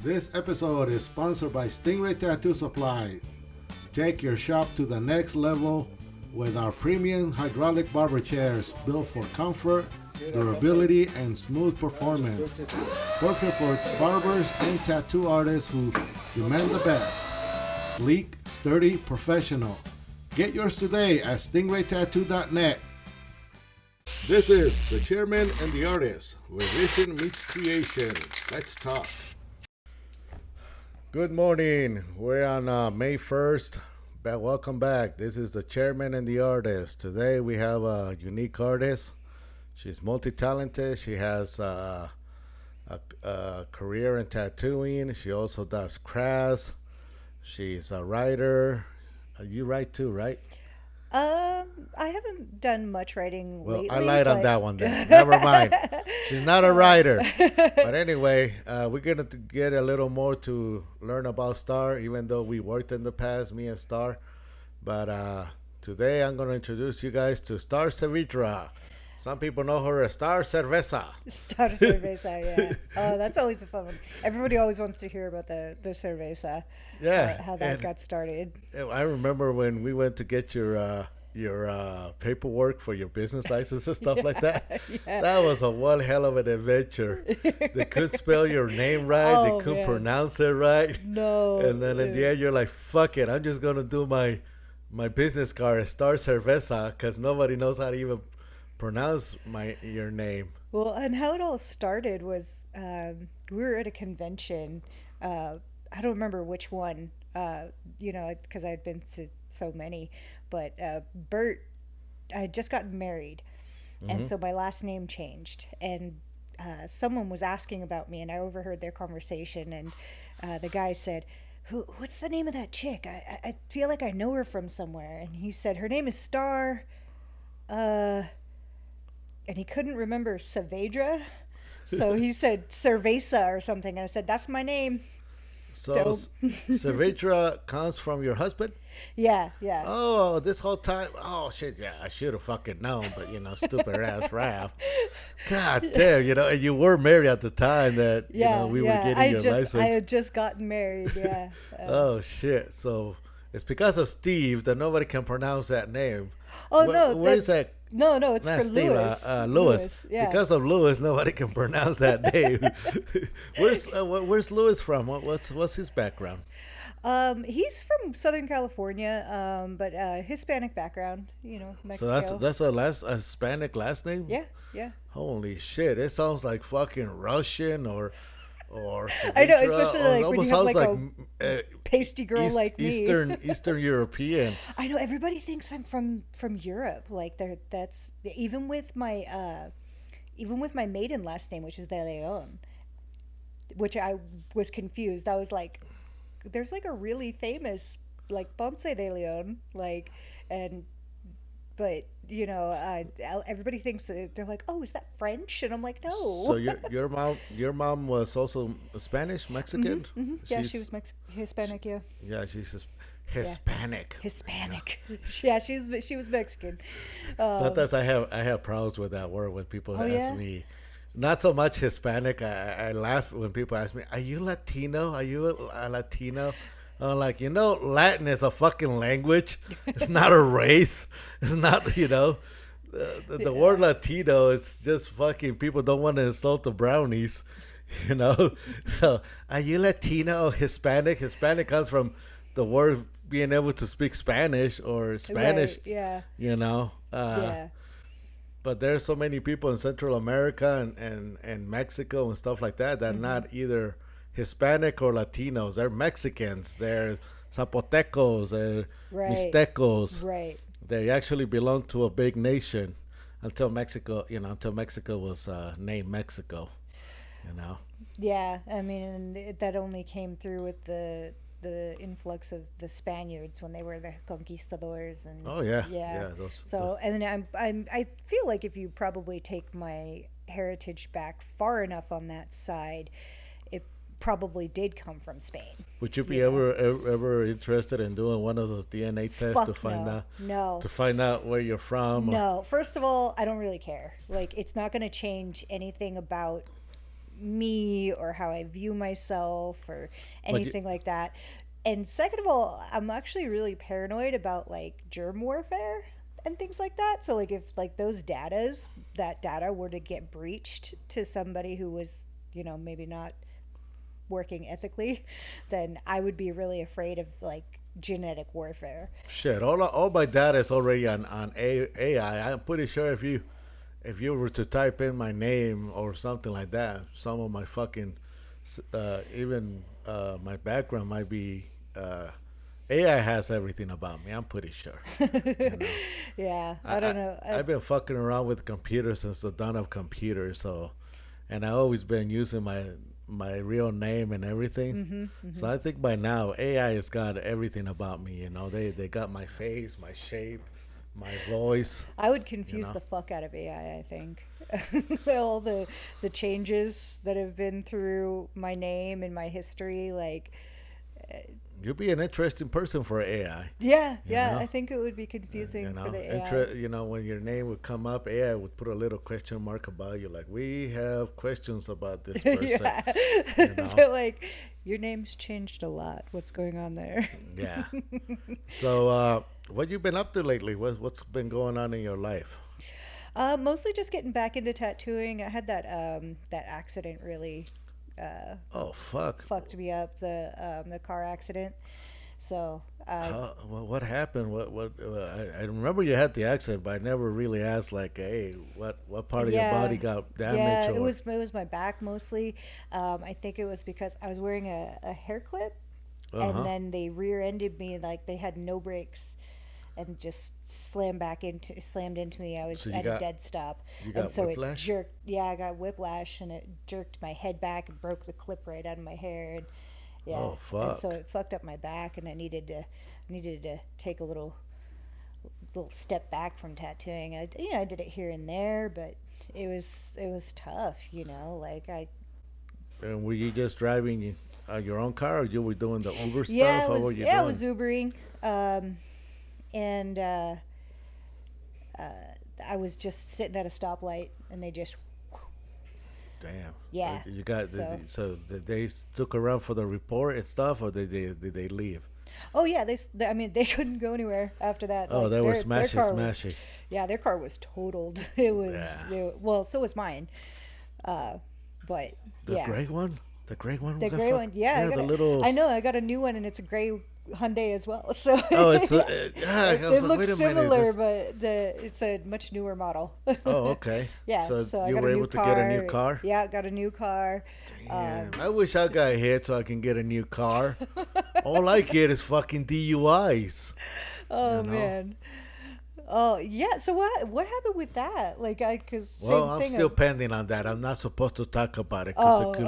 This episode is sponsored by Stingray Tattoo Supply. Take your shop to the next level with our premium hydraulic barber chairs built for comfort, durability, and smooth performance. Perfect for barbers and tattoo artists who demand the best. Sleek, sturdy, professional. Get yours today at stingraytattoo.net. This is the chairman and the artist, where vision meets creation. Let's talk. Good morning. We're on May 1st. Welcome back. This is the chairman and the artist. Today we have a unique artist. She's multi-talented. She has a career in tattooing. She also does crafts. She's a writer. You write too, right? I haven't done much writing lately. Well, I lied on that one then. Never mind. She's not a writer. But anyway, we're going to get a little more to learn about Star, even though we worked in the past, me and Star. But today I'm going to introduce you guys to Star Cervitra. Some people know her as Star Cerveza. Star Cerveza, yeah. Oh, that's always a fun one. Everybody always wants to hear about the Cerveza. Yeah. How that got started. I remember when we went to get your paperwork for your business license and stuff like that. Yeah. That was a one hell of an adventure. They couldn't spell your name right. They couldn't pronounce it right. No. And then in the end, you're like, fuck it. I'm just going to do my business card as Star Cerveza because nobody knows how to even pronounce your name. Well, and how it all started was we were at a convention. I don't remember which one, because I had been to so many. But Bert, I had just gotten married, and so my last name changed. And someone was asking about me, and I overheard their conversation. And the guy said, "What's the name of that chick? I feel like I know her from somewhere." And he said, "Her name is Star." And he couldn't remember Saavedra, so he said Cerveza or something. And I said, "That's my name." So Saavedra comes from your husband? Yeah. Oh, this whole time. Oh, shit. Yeah, I should have fucking known, but, stupid ass Raph. God damn, and you were married at the time that, we were getting your license. I had just gotten married, yeah. Oh, shit. So it's because of Steve that nobody can pronounce that name. Oh, no. Where's that? No, it's for Steve, Lewis. Lewis. Yeah. Because of Lewis, nobody can pronounce that name. Where's Lewis from? What's his background? He's from Southern California, but Hispanic background. Mexico. So that's a Hispanic last name? Yeah. Holy shit! It sounds like fucking Russian or. I know, especially like when you have like a pasty girl like me. Eastern European. I know, everybody thinks I'm from Europe. Like that's even with my maiden last name, which is De Leon, which I was confused. I was like, there's like a really famous like Ponce de Leon, but everybody thinks that they're like, "Oh, is that French?" And I'm like, "No." So your mom was also Spanish, Mexican? Mm-hmm. Yeah, she was Hispanic. Yeah. Yeah, she's Hispanic. Hispanic. Yeah, she was Mexican. Sometimes I have problems with that word when people ask me. Not so much Hispanic. I laugh when people ask me, "Are you Latino? Are you a Latino?" I'm like, Latin is a fucking language. It's not a race. It's not, the word Latino is just fucking people don't want to insult the brownies, So, are you Latino or Hispanic? Hispanic comes from the word being able to speak Spanish or Spanish, right, yeah. But there's so many people in Central America and Mexico and stuff like that not either Hispanic or Latinos. They're Mexicans. They're Zapotecos. They're Mixtecos. Right. They actually belong to a big nation until Mexico was named Mexico. Yeah, I mean, that only came through with the influx of the Spaniards when they were the conquistadors and I feel like if you probably take my heritage back far enough on that side, it probably did come from Spain. Would you be ever interested in doing one of those DNA tests to find out where you're from? No. First of all, I don't really care. Like, it's not going to change anything about me or how I view myself or anything like that. And second of all, I'm actually really paranoid about like germ warfare and things like that. So like if like that data were to get breached to somebody who was, maybe not working ethically, then I would be really afraid of like genetic warfare. Shit, all my data is already on AI. I'm pretty sure if you were to type in my name or something like that, some of my fucking even my background might be AI has everything about me. I'm pretty sure. Yeah, I don't know. I've been fucking around with computers since the dawn of computers, and I always been using my real name and everything. So I think by now AI has got everything about me. They got my face, my shape, my voice. I would confuse the fuck out of AI, I think. All the changes that have been through my name and my history, like you'd be an interesting person for AI. Yeah, I think it would be confusing for the AI. When your name would come up, AI would put a little question mark about you, like, we have questions about this person. Yeah. But like, your name's changed a lot. What's going on there? Yeah. So, what you been up to lately? What's been going on in your life? Mostly just getting back into tattooing. I had that accident really. Oh fuck! Fucked me up, the car accident. So. What happened? I remember you had the accident, but I never really asked, like, hey, what part of your body got damaged? Yeah, it was my back mostly. I think it was because I was wearing a hair clip, and then they rear-ended me, like they had no brakes, and just slammed into me. I was at a dead stop. You got whiplash? It jerked. Yeah, I got whiplash, and it jerked my head back and broke the clip right out of my hair. And yeah, oh fuck! And so it fucked up my back, and I needed to take a little step back from tattooing. I did it here and there, but it was tough. And were you just driving your own car, or you were doing the Uber stuff? Yeah, I was Ubering. And I was just sitting at a stoplight, and they just. Damn. Yeah. You got so they took around for the report and stuff, or did they leave? Oh yeah, they couldn't go anywhere after that. Oh, they were smashing. Yeah, their car was totaled. It was well, so was mine. But the gray one. The gray one. The gray one. Yeah. The little. I know. I got a new one, and it's a gray Hyundai as well. So it's it looks similar, but it's a much newer model. Oh, okay. Yeah. So you were able to get a new car? Yeah, I got a new car. Damn. I wish I got hit so I can get a new car. All I get is fucking DUIs. Oh man. Oh yeah. So what happened with that? Like I'm still pending on that. I'm not supposed to talk about it because it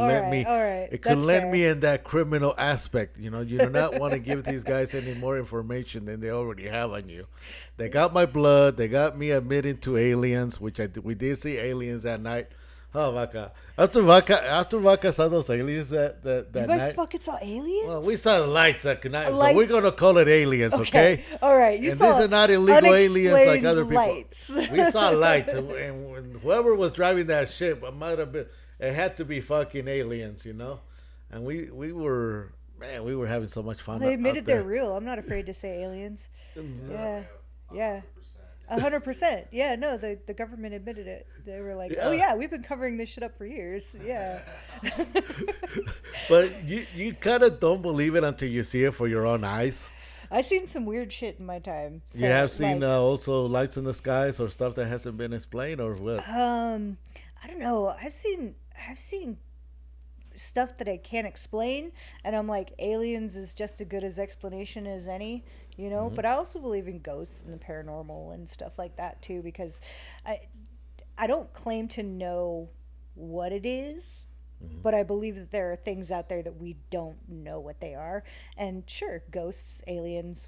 could land me in that criminal aspect. You do not want to give these guys any more information than they already have on you. They got my blood. They got me admitting to aliens, which we did see aliens that night. Oh, vaca. After vaca saw those aliens that night. You guys fucking saw aliens? Well, we saw lights that night, so we're going to call it aliens, okay? All right. These are not illegal aliens like other people. Lights. We saw lights, and whoever was driving that ship, it had to be fucking aliens, And we were having so much fun. They admitted they're real. I'm not afraid to say aliens. Yeah. 100%. Yeah, no, the government admitted it. They were like, "Oh yeah, we've been covering this shit up for years." Yeah. But you kind of don't believe it until you see it for your own eyes. I've seen some weird shit in my time. So, you have seen also lights in the skies or stuff that hasn't been explained, or what? I don't know. I've seen stuff that I can't explain, and I'm like, aliens is just as good as explanation as any. But I also believe in ghosts and the paranormal and stuff like that too, because I don't claim to know what it is, but I believe that there are things out there that we don't know what they are. And sure, ghosts, aliens,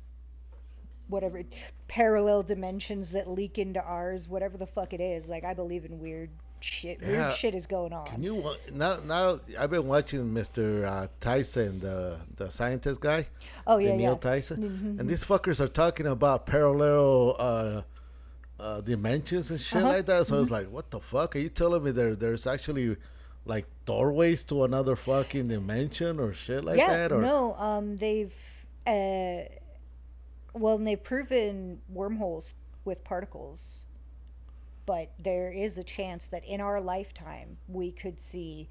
whatever, parallel dimensions that leak into ours, whatever the fuck it is. Like, I believe in weird shit. Yeah. Weird shit is going on. Can you now? I've been watching Mr. Tyson, the scientist guy. Oh yeah, Neil Tyson, and these fuckers are talking about parallel dimensions and shit like that. So I was like, what the fuck? Are you telling me there's actually like doorways to another fucking dimension or shit like Yeah, that? Or no, they've proven wormholes with particles, but there is a chance that in our lifetime we could see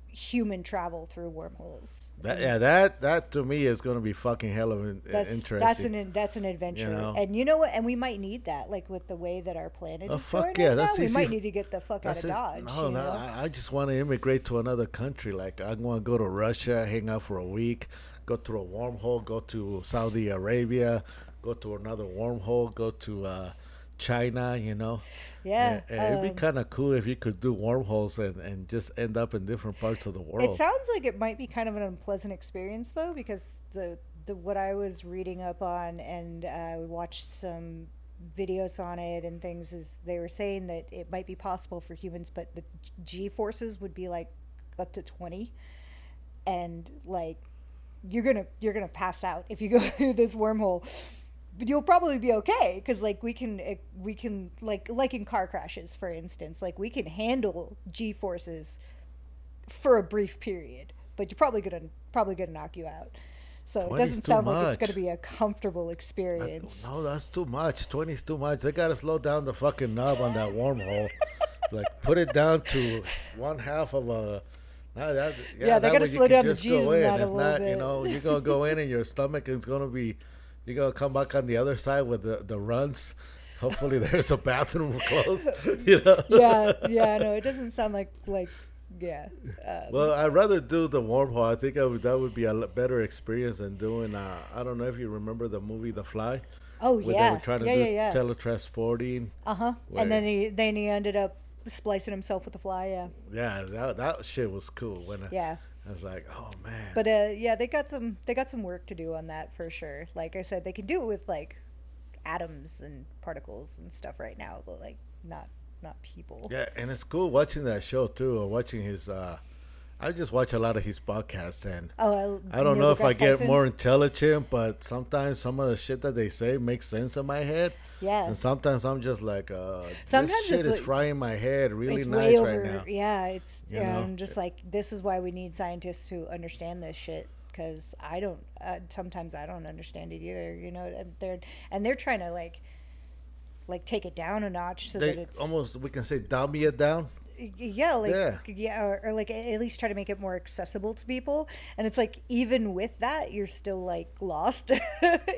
human travel through wormholes. that to me is going to be fucking hell of interesting. That's an adventure, You know? and you know what? And we might need that, like with the way that our planet Oh is fuck going yeah, right now. that's We easy. might need to get the fuck out That's of it. Dodge. No, you no, know? I just want to immigrate to another country. Like I want to go to Russia, hang out for a week, go through a wormhole, go to Saudi Arabia, go to another wormhole, go to China. You know. Yeah. It'd be kind of cool if you could do wormholes and just end up in different parts of the It world. sounds like it might be kind of an unpleasant experience though, because the what I was reading up on and we watched some videos on it and things is they were saying that it might be possible for humans, but the G forces would be like up to 20, and like you're gonna pass out if you go through this wormhole. But you'll probably be okay because like we can like in car crashes, for instance, like we can handle G forces for a brief period, but you're probably gonna knock you out. So it 20's doesn't too sound like it's much. gonna be a comfortable experience. No, that's too much. 20 is too much. They gotta slow down the fucking knob on that wormhole. Like put it down to one half of a. No, Yeah, they that gotta way you slow can down the just G's go in in. that a If little not, bit. you know, you're gonna go in and your stomach is gonna be. You're gonna come back on the other side with the runs. Hopefully, there's a bathroom close. You know. Yeah, no, it doesn't sound like yeah. Well, I'd rather do the wormhole. I think that would be a better experience than doing. I don't know if you remember the movie The Fly. Oh Where yeah, they were trying to yeah. teletransporting. And then he ended up splicing himself with the fly. Yeah. Yeah, that shit was cool. When Yeah. I was like, oh man. But yeah, they got some work to do on that for sure. Like I said, they can do it with like atoms and particles and stuff right now, but like not people. Yeah, and it's cool watching that show too, or watching his. I just watch a lot of his podcasts, and I don't know if I get more intelligent, but sometimes some of the shit that they say makes sense in my head. Yeah. And sometimes I'm just like, Sometimes this shit it's is like, frying my head really it's nice way over. right now. Yeah, it's You know? I'm just like, this is why we need scientists who understand this shit, because I don't. Sometimes I don't understand it either. You know, and they're trying to like take it down a notch so that it's almost, we can say, dummy it down. Yeah, or like at least try to make it more accessible to people. And it's like even with that, you're still like lost.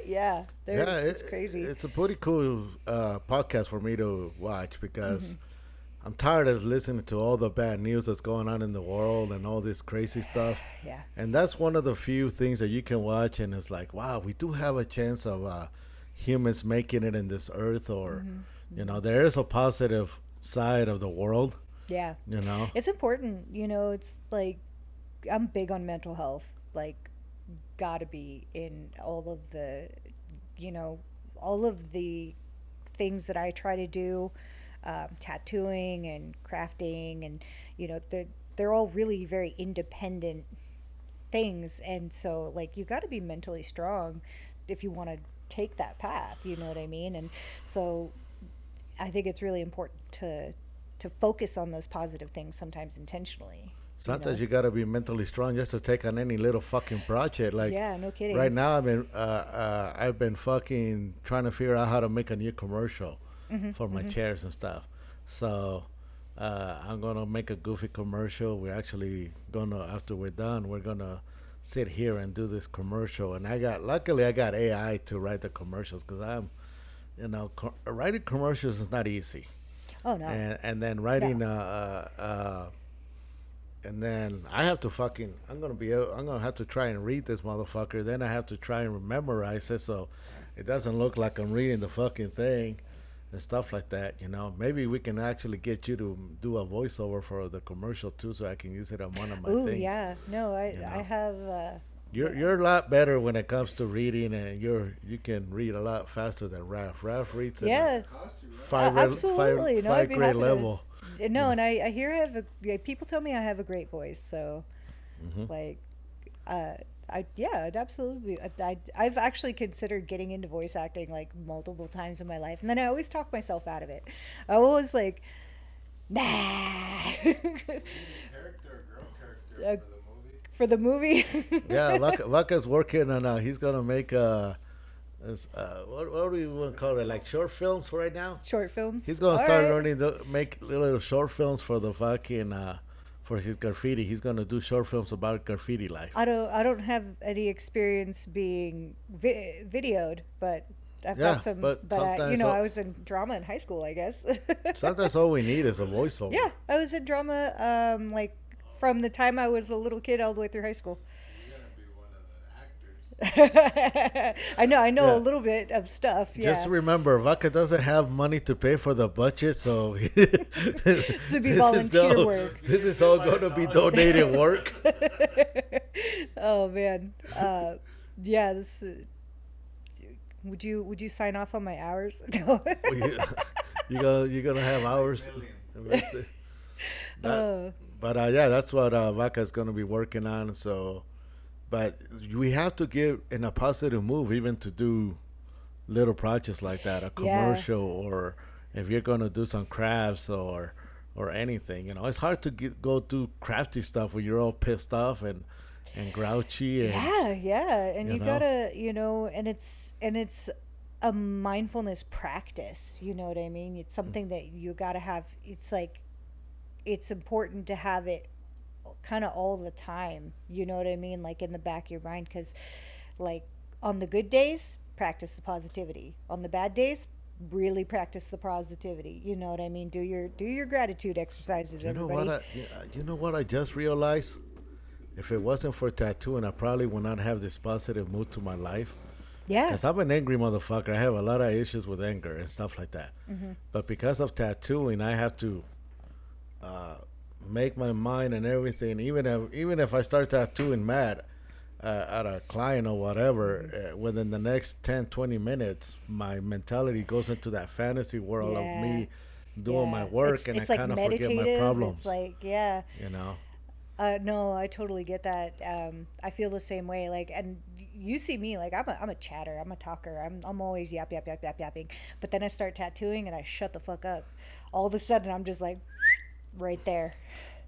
Yeah, it's crazy. It's a pretty cool podcast for me to watch because I'm tired of listening to all the bad news that's going on in the world and all this crazy stuff. Yeah, and that's one of the few things that you can watch, and it's like, wow, we do have a chance of humans making it in this earth, or you know, there is a positive side of the world. Yeah. You know? It's important. You know, it's like I'm big on mental health. Like, gotta be in all of the, you know, all of the things that I try to do, tattooing and crafting, and, you know, they're all really very independent things. And so, like, you gotta be mentally strong if you want to take that path. You know what I mean? And so I think it's really important to focus on those positive things sometimes intentionally. Sometimes you gotta be mentally strong just to take on any little fucking project. Like, yeah, no kidding. Right now, I've been fucking trying to figure out how to make a new commercial for my chairs and stuff. So I'm gonna make a goofy commercial. We're actually gonna, after we're done, we're gonna sit here and do this commercial. And luckily I got AI to write the commercials, because I'm, you know, writing commercials is not easy. Oh no. And then writing and then I have to fucking I'm gonna have to try and read this motherfucker. Then I have to try and memorize it so it doesn't look like I'm reading the fucking thing and stuff like that. You know, maybe we can actually get you to do a voiceover for the commercial too, so I can use it on one of my things. Ooh, yeah. No, I have. You're a lot better when it comes to reading, and you can read a lot faster than Raph. Raph reads at absolutely. five grade level. No, and I hear people tell me I have a great voice, so like, I'd absolutely. I've actually considered getting into voice acting like multiple times in my life, and then I always talk myself out of it. I always like, Nah. Character, girl character For the movie. Yeah, Vaca's working on. He's gonna make what do you want to call it? Like short films right now. Short films. He's gonna All start right. learning to make little short films for the fucking for his graffiti. He's gonna do short films about graffiti life. I don't have any experience being videoed, but I've Yeah, got some. but But sometimes I was in drama in high school, I guess. Sometimes all we need is a voiceover. Yeah, I was in drama. Like from the time I was a little kid all the way through high school. You're gonna be one of the actors. I know Yeah. a little bit of stuff. Yeah, Just remember, Vaca doesn't have money to pay for the budget, so this would be volunteer work. This is all going to be donated work. Oh man, yeah. This. Would you sign off on my hours? No. You're gonna have hours. invested. But yeah, that's what Vaca's gonna be working on. So, but we have to give in a positive move, even to do little projects like that, a commercial, or if you're gonna do some crafts or anything. You know, it's hard to go do crafty stuff when you're all pissed off and grouchy. And, yeah, and you know? gotta, and it's a mindfulness practice. You know what I mean? It's something that you gotta have. It's like it's important to have it kind of all the time. You know what I mean? Like in the back of your mind, because like on the good days, practice the positivity. On the bad days, really practice the positivity. You know what I mean? Do your gratitude exercises. you know Everybody. what? You know what I just realized? If it wasn't for tattooing, I probably would not have this positive mood to my life. Yeah. Because I'm an angry motherfucker. I have a lot of issues with anger and stuff like that. Mm-hmm. But because of tattooing, I have to make my mind and everything. Even if I start tattooing mad at a client or whatever, within the next 10, 20 minutes, my mentality goes into that fantasy world of me doing my work, and I it's like kind of forget my problems. It's like, yeah. You know? No, I totally get that. I feel the same way. Like, and you see me, like I'm a chatter, I'm a talker. I'm always yapping. But then I start tattooing and I shut the fuck up. All of a sudden, I'm just like, right there.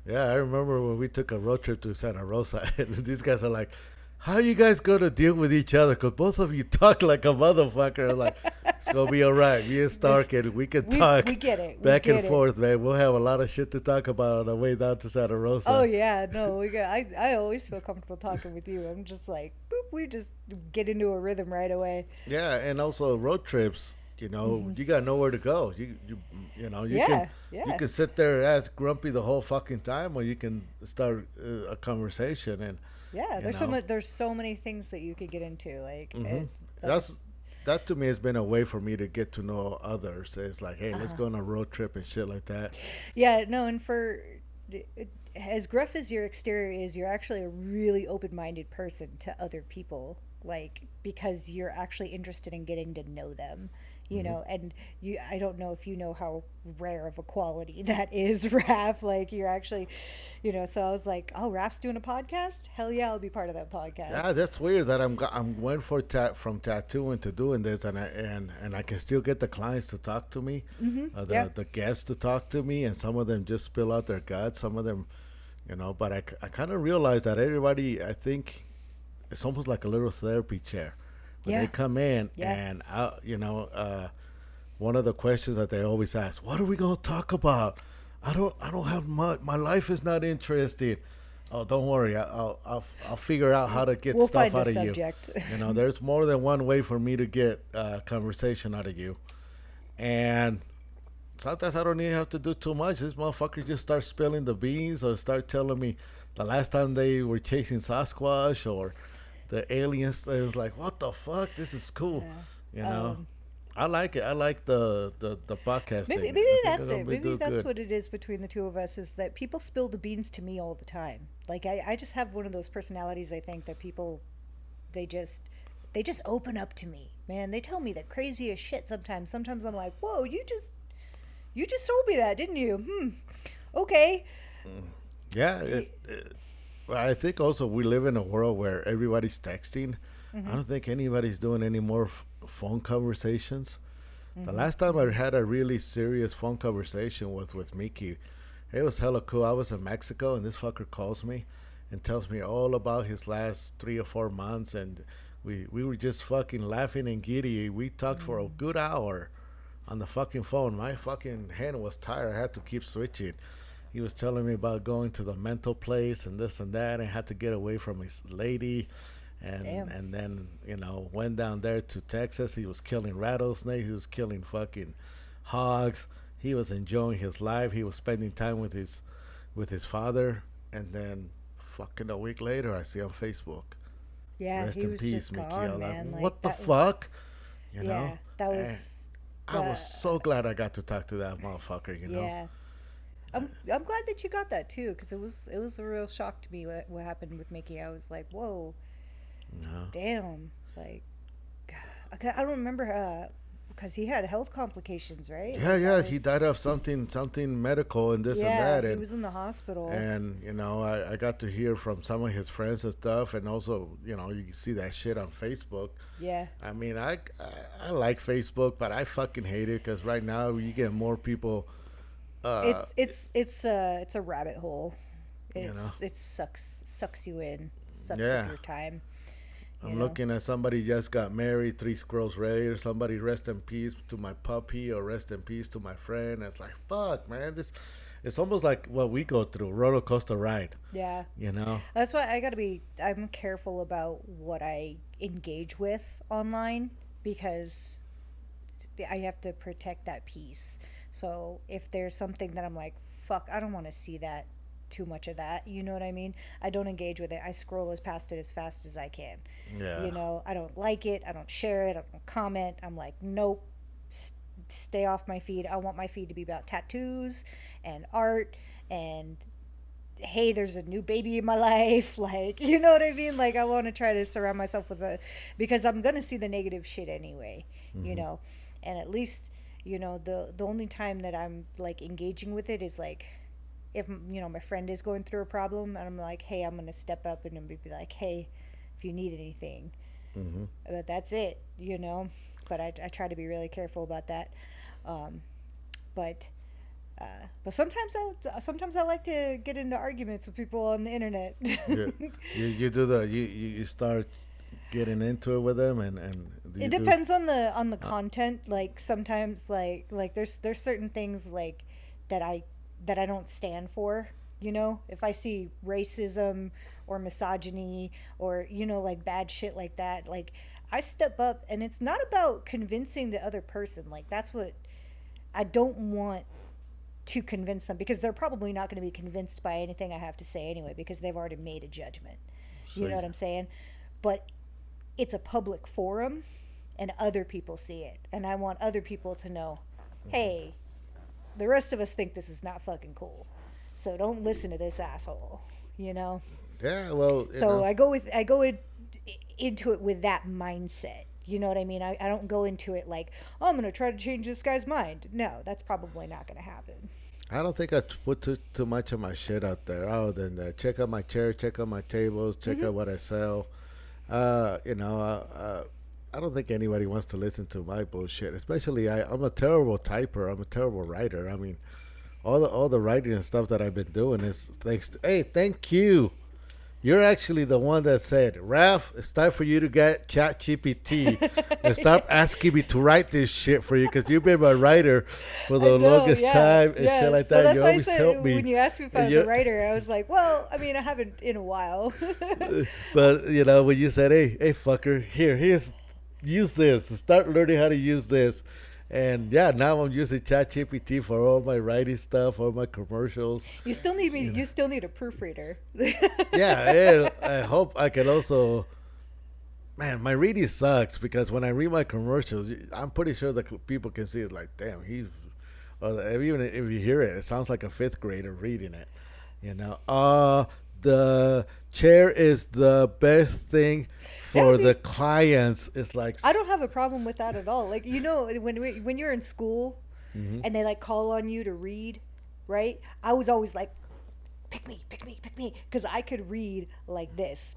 Yeah, I remember when we took a road trip to Santa Rosa, and these guys are like, how are you guys going to deal with each other? Because both of you talk like a motherfucker. I'm like, it's going to be all right. Me and Stark, and we can talk we get it. back and forth, man. We'll have a lot of shit to talk about on the way down to Santa Rosa. Oh, yeah. No, I always feel comfortable talking with you. I'm just like, boop, we just get into a rhythm right away. Yeah, and also road trips, you got nowhere to go. You can sit there and act grumpy the whole fucking time, or you can start a conversation. And yeah, there's so many things that you could get into. Like that to me has been a way for me to get to know others. It's like, hey, let's go on a road trip and shit like that. Yeah, no, and for as gruff as your exterior is, you're actually a really open-minded person to other people. Like, because you're actually interested in getting to know them. You know, and I don't know if you know how rare of a quality that is, Raph. Like, you're actually, so I was like, oh, Raph's doing a podcast? Hell yeah, I'll be part of that podcast. Yeah, that's weird that I'm went from tattooing to doing this, and I can still get the clients to talk to me, the guests to talk to me, and some of them just spill out their guts. Some of them, but I kind of realize that everybody, I think, it's almost like a little therapy chair. When they come in, and one of the questions that they always ask, what are we going to talk about? I don't have much. My life is not interesting. Oh, don't worry. I'll figure out how to get stuff out of subject. You. There's more than one way for me to get conversation out of you. And sometimes I don't even have to do too much. This motherfucker just starts spilling the beans or start telling me the last time they were chasing Sasquatch or the aliens. It was like, what the fuck? This is cool. I like it. I like the podcast thing. Maybe that's it. Maybe that's what it is between the two of us, is that people spill the beans to me all the time. Like, I just have one of those personalities, I think, that people, they just open up to me, man. They tell me the craziest shit sometimes. Sometimes I'm like, whoa, you just told me that, didn't you? Okay. Yeah. I think also we live in a world where everybody's texting. I don't think anybody's doing any more phone conversations. The last time I had a really serious phone conversation was with Mickey. It was hella cool. I was in Mexico, and this fucker calls me and tells me all about his last 3 or 4 months, and we were just fucking laughing and giddy. We talked for a good hour on the fucking phone. My fucking hand was tired. I had to keep switching. He was telling me about going to the mental place and this and that, and had to get away from his lady. And then, went down there to Texas. He was killing rattlesnakes. He was killing fucking hogs. He was enjoying his life. He was spending time with his father. And then fucking a week later, I see on Facebook. Yeah, Rest he in was peace, just Mickey. gone, man. Like, what the fuck? You know? Yeah, that was... I was so glad I got to talk to that motherfucker, know? Yeah. I'm glad that you got that, too, because it was a real shock to me what happened with Mickey. I was like, whoa. No. Damn, like, I don't remember because he had health complications, right? Yeah, he died of something medical and this and that. Yeah, he was in the hospital. And I got to hear from some of his friends and stuff, and also you can see that shit on Facebook. Yeah. I mean, I like Facebook, but I fucking hate it because right now you get more people. It's a rabbit hole. It sucks you in, sucks up your time. I'm looking at somebody just got married, 3 scrolls later. Somebody rest in peace to my puppy or rest in peace to my friend. It's like, fuck, man. It's almost like what we go through, roller coaster ride. Yeah. That's why I'm careful about what I engage with online because I have to protect that peace. So if there's something that I'm like, fuck, I don't want to see that. Too much of that, you know what I mean? I don't engage with it. I scroll past it as fast as I can. Yeah. I don't like it. I don't share it. I don't comment. I'm like, nope, stay off my feed. I want my feed to be about tattoos and art and hey, there's a new baby in my life. Like, you know what I mean? Like, I want to try to surround myself with because I'm going to see the negative shit anyway, and at least, the only time that I'm like engaging with it is like, if my friend is going through a problem and I'm like, hey, I'm gonna step up and be like, hey, if you need anything, but that's it, but I try to be really careful about that, but sometimes I like to get into arguments with people on the internet. Yeah. You do you start getting into it with them and it depends on the content. Like sometimes like there's certain things like that I don't stand for, if I see racism or misogyny or, like bad shit like that, like I step up and it's not about convincing the other person. Like that's what I don't want to convince them because they're probably not going to be convinced by anything I have to say anyway, because they've already made a judgment. You know what I'm saying? But it's a public forum and other people see it. And I want other people to know, hey, the rest of us think this is not fucking cool, so don't listen to this asshole. Yeah, well. So I go into it with that mindset. You know what I mean? I don't go into it like, oh, I'm gonna try to change this guy's mind. No, that's probably not gonna happen. I don't think I put too much of my shit out there. Other than that, check out my chair, check out my tables, check out what I sell. I don't think anybody wants to listen to my bullshit. Especially, I'm a terrible typer. I'm a terrible writer. I mean, all the writing and stuff that I've been doing is thanks to. Hey, thank you. You're actually the one that said, Ralph, it's time for you to get ChatGPT and stop asking me to write this shit for you because you've been my writer for the longest time and shit like that. You always help me. When you asked me if I was a writer, I was like, well, I mean, I haven't in a while. But, when you said, hey, fucker, here's. Use this. Start learning how to use this. And now I'm using ChatGPT for all my writing stuff, all my commercials. You still need me. You still need a proofreader. I hope I can also. Man, my reading sucks because when I read my commercials, I'm pretty sure that people can see it. Like, damn, even if you hear it, it sounds like a 5th grader reading it. The chair is the best thing for the clients. It's like I don't have a problem with that at all. Like when you're in school and they like call on you to read, right? I was always like, pick me, because I could read like this.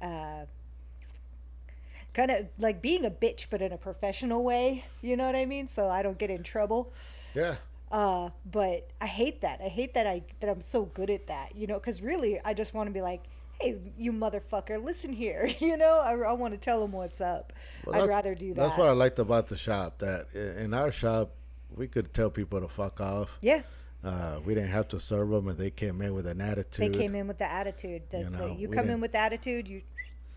uh, kind of like being a bitch, but in a professional way. You know what I mean? So I don't get in trouble. Yeah. But I hate that. I hate that I'm so good at that. You know, because really, I just want to be like, hey, you motherfucker, listen here. You know, I want to tell them what's up. Well, I'd rather do that. That's what I liked about the shop. That in our shop, we could tell people to fuck off. Yeah. We didn't have to serve them, and they came in with an attitude. They came in with the attitude. That's you we come in didn't- with the attitude, you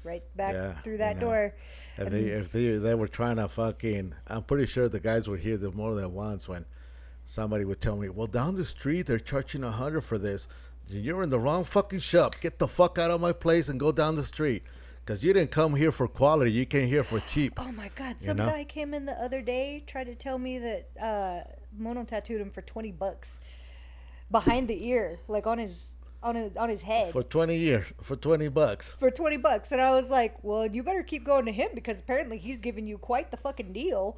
right back Yeah, through that you know. door. If they were trying to fucking, I'm pretty sure the guys would hear this more than once when somebody would tell me, "Well, down the street they're charging $100 for this. You're in the wrong fucking shop. Get the fuck out of my place and go down the street, because you didn't come here for quality. You came here for cheap." Oh my God! Some know? guy came in the other day, tried to tell me that Mono tattooed him for $20 behind the ear, like on his head. For 20 years, for $20. For $20, and I was like, "Well, you better keep going to him because apparently he's giving you quite the fucking deal."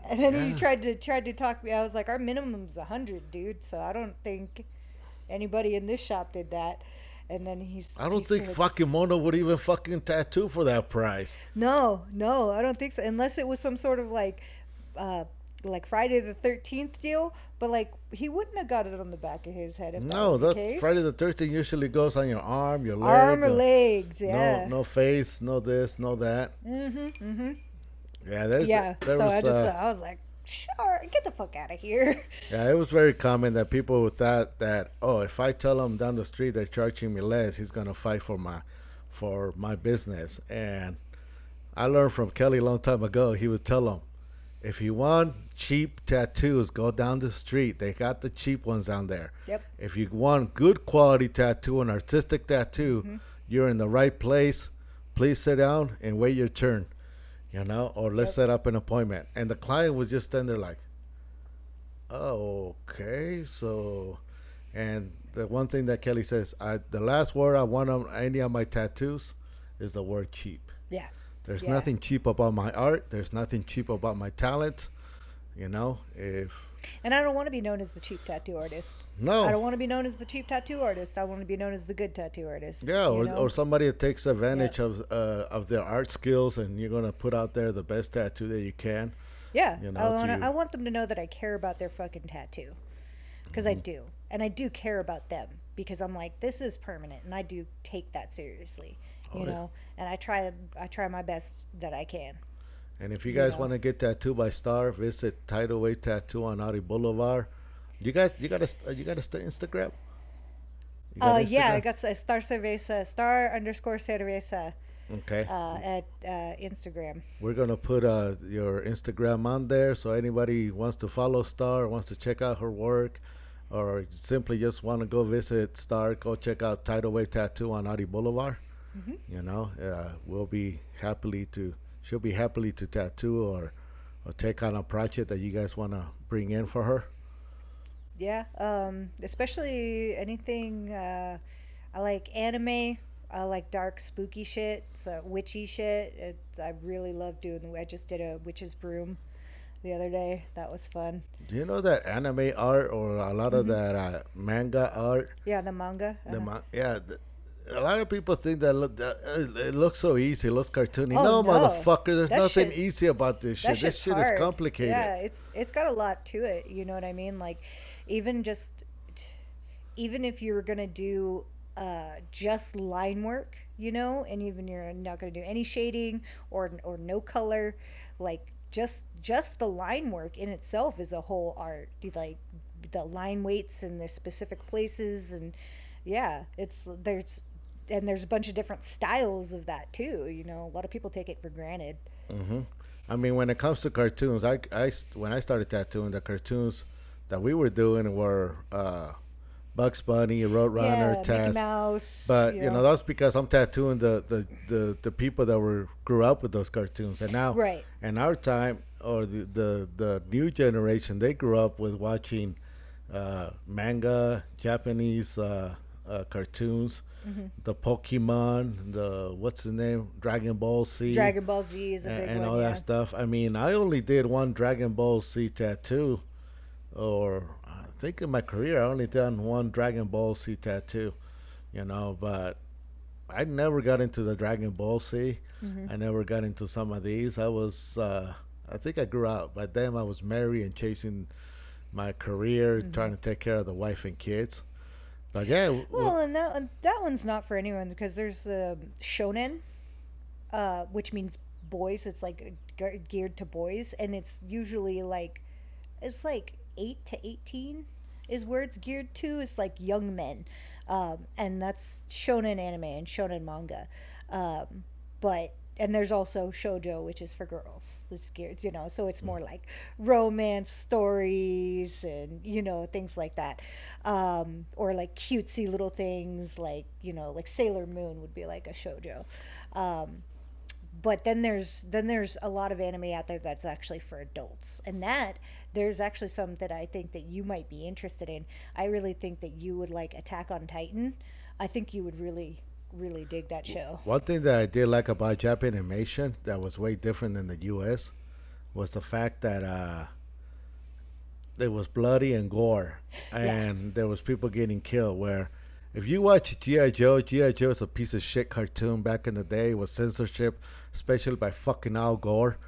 And then he tried to talk me. I was like, "Our minimum's 100, dude. So I don't think anybody in this shop did that." And then I don't think fucking Mono would even fucking tattoo for that price. No, I don't think so. Unless it was some sort of like Friday the 13th deal. But like he wouldn't have got it on the back of his head if that was the case. Friday the 13th usually goes on your arm, your leg. Arm or legs, yeah. No face, no this, no that. Yeah, there So was, I was like, sure, get the fuck out of here. Yeah, it was very common that people thought that, oh, if I tell him down the street they're charging me less, he's gonna fight for my business. And I learned from Kelly a long time ago. He would tell them, if you want cheap tattoos, go down the street. They got the cheap ones down there. Yep. If you want good quality tattoo, an artistic tattoo, you're in the right place. Please sit down and wait your turn. You know, or let's set up an appointment. And the client was just standing there like, oh, okay. So, and the one thing that Kelly says, the last word I want on any of my tattoos is the word cheap. Yeah. There's nothing cheap about my art. There's nothing cheap about my talent. You know, And I don't want to be known as the cheap tattoo artist. No. I don't want to be known as the cheap tattoo artist. I want to be known as the good tattoo artist. Yeah, you know? or somebody that takes advantage of their art skills, and you're gonna put out there the best tattoo that you can. Yeah, You know, I want them to know that I care about their fucking tattoo, because I do, and I do care about them because I'm like, this is permanent, and I do take that seriously, you know, and I try my best that I can. And if you guys want to get tattooed by Star, visit Tidal Wave Tattoo on Audi Boulevard. You got a Instagram? You got Yeah, Instagram? I got Star Cerveza, Star_Cerveza. Okay. At Instagram. We're gonna put your Instagram on there, so anybody wants to follow Star, wants to check out her work, or simply just want to go visit Star, go check out Tidal Wave Tattoo on Audi Boulevard. You know, she'll be happily to tattoo or take on a project that you guys want to bring in for her. Yeah, especially anything. I like anime. I like dark, spooky shit, so witchy shit. I really love doing. I just did a witch's broom the other day. That was fun. Do you know that anime art or a lot of that manga art? Yeah, the manga. A lot of people think that it looks so easy. It looks cartoony. Oh, No, no. motherfucker. There's That nothing shit- easy about this shit. This shit hard. is complicated. Yeah, it's got a lot to it. You know what I mean? Like, even if you were gonna do just line work, you know, and even you're not gonna do any shading or no color, like just the line work in itself is a whole art. Like the line weights in the specific places, and yeah, there's a bunch of different styles of that too. You know, a lot of people take it for granted. I mean, when it comes to cartoons, when I started tattooing, the cartoons that we were doing were Bugs Bunny, Roadrunner, Mickey Taz. Mouse. But you know, that's because I'm tattooing the people that grew up with those cartoons, and now Right. in our time or the new generation, they grew up with watching manga, Japanese cartoons, the Pokemon, the what's the name, Dragon Ball Z, Dragon Ball Z is a big and one. all Yeah. that stuff. I mean, I only did one Dragon Ball Z tattoo, or I think in my career I only done one Dragon Ball Z tattoo, you know. But I never got into the Dragon Ball Z. Mm-hmm. I never got into some of these. I think I grew out. By then, I was married and chasing my career, trying to take care of the wife and kids. But yeah. Well, and that one's not for anyone because there's shonen, which means boys. It's like geared to boys, and it's usually it's like 8 to 18 is where it's geared to. It's like young men, and that's shonen anime and shonen manga. And there's also shoujo, which is for girls. It's geared, so it's more like romance stories and things like that, or like cutesy little things like Sailor Moon would be like a shoujo. But then there's a lot of anime out there that's actually for adults, and that there's actually some that I think that you might be interested in. I really think that you would like Attack on Titan. I think you would really dig that show. One thing that I did like about Japan animation that was way different than the U.S. was the fact that it was bloody and gore, and there was people getting killed. Where if you watch G.I. Joe is a piece of shit cartoon back in the day. It was censorship, especially by fucking Al Gore.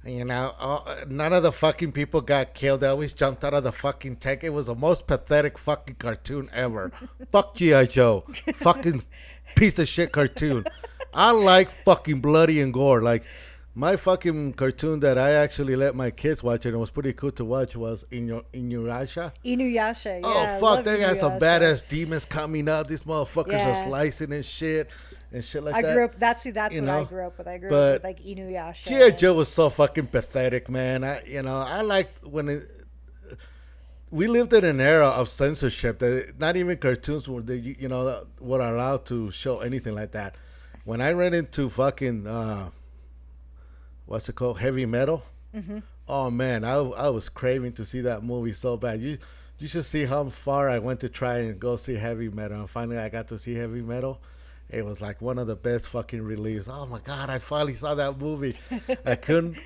And, none of the fucking people got killed. They always jumped out of the fucking tank. It was the most pathetic fucking cartoon ever. Fuck G.I. Joe. Fucking piece of shit cartoon. I like fucking bloody and gore. Like, my fucking cartoon that I actually let my kids watch and it was pretty cool to watch was Inuyasha. Inuyasha, yeah. Oh, fuck. They got some badass demons coming out. These motherfuckers are slicing and shit like that. I grew up. That's what I grew up with. I grew up with like Inuyasha. G.I. Joe was so fucking pathetic, man. I liked when we lived in an era of censorship that not even cartoons were were allowed to show anything like that. When I ran into fucking what's it called, heavy metal. Mm-hmm. Oh man, I was craving to see that movie so bad. You should see how far I went to try and go see heavy metal, and finally I got to see heavy metal. It was like one of the best fucking reliefs. Oh my god, I finally saw that movie. I couldn't,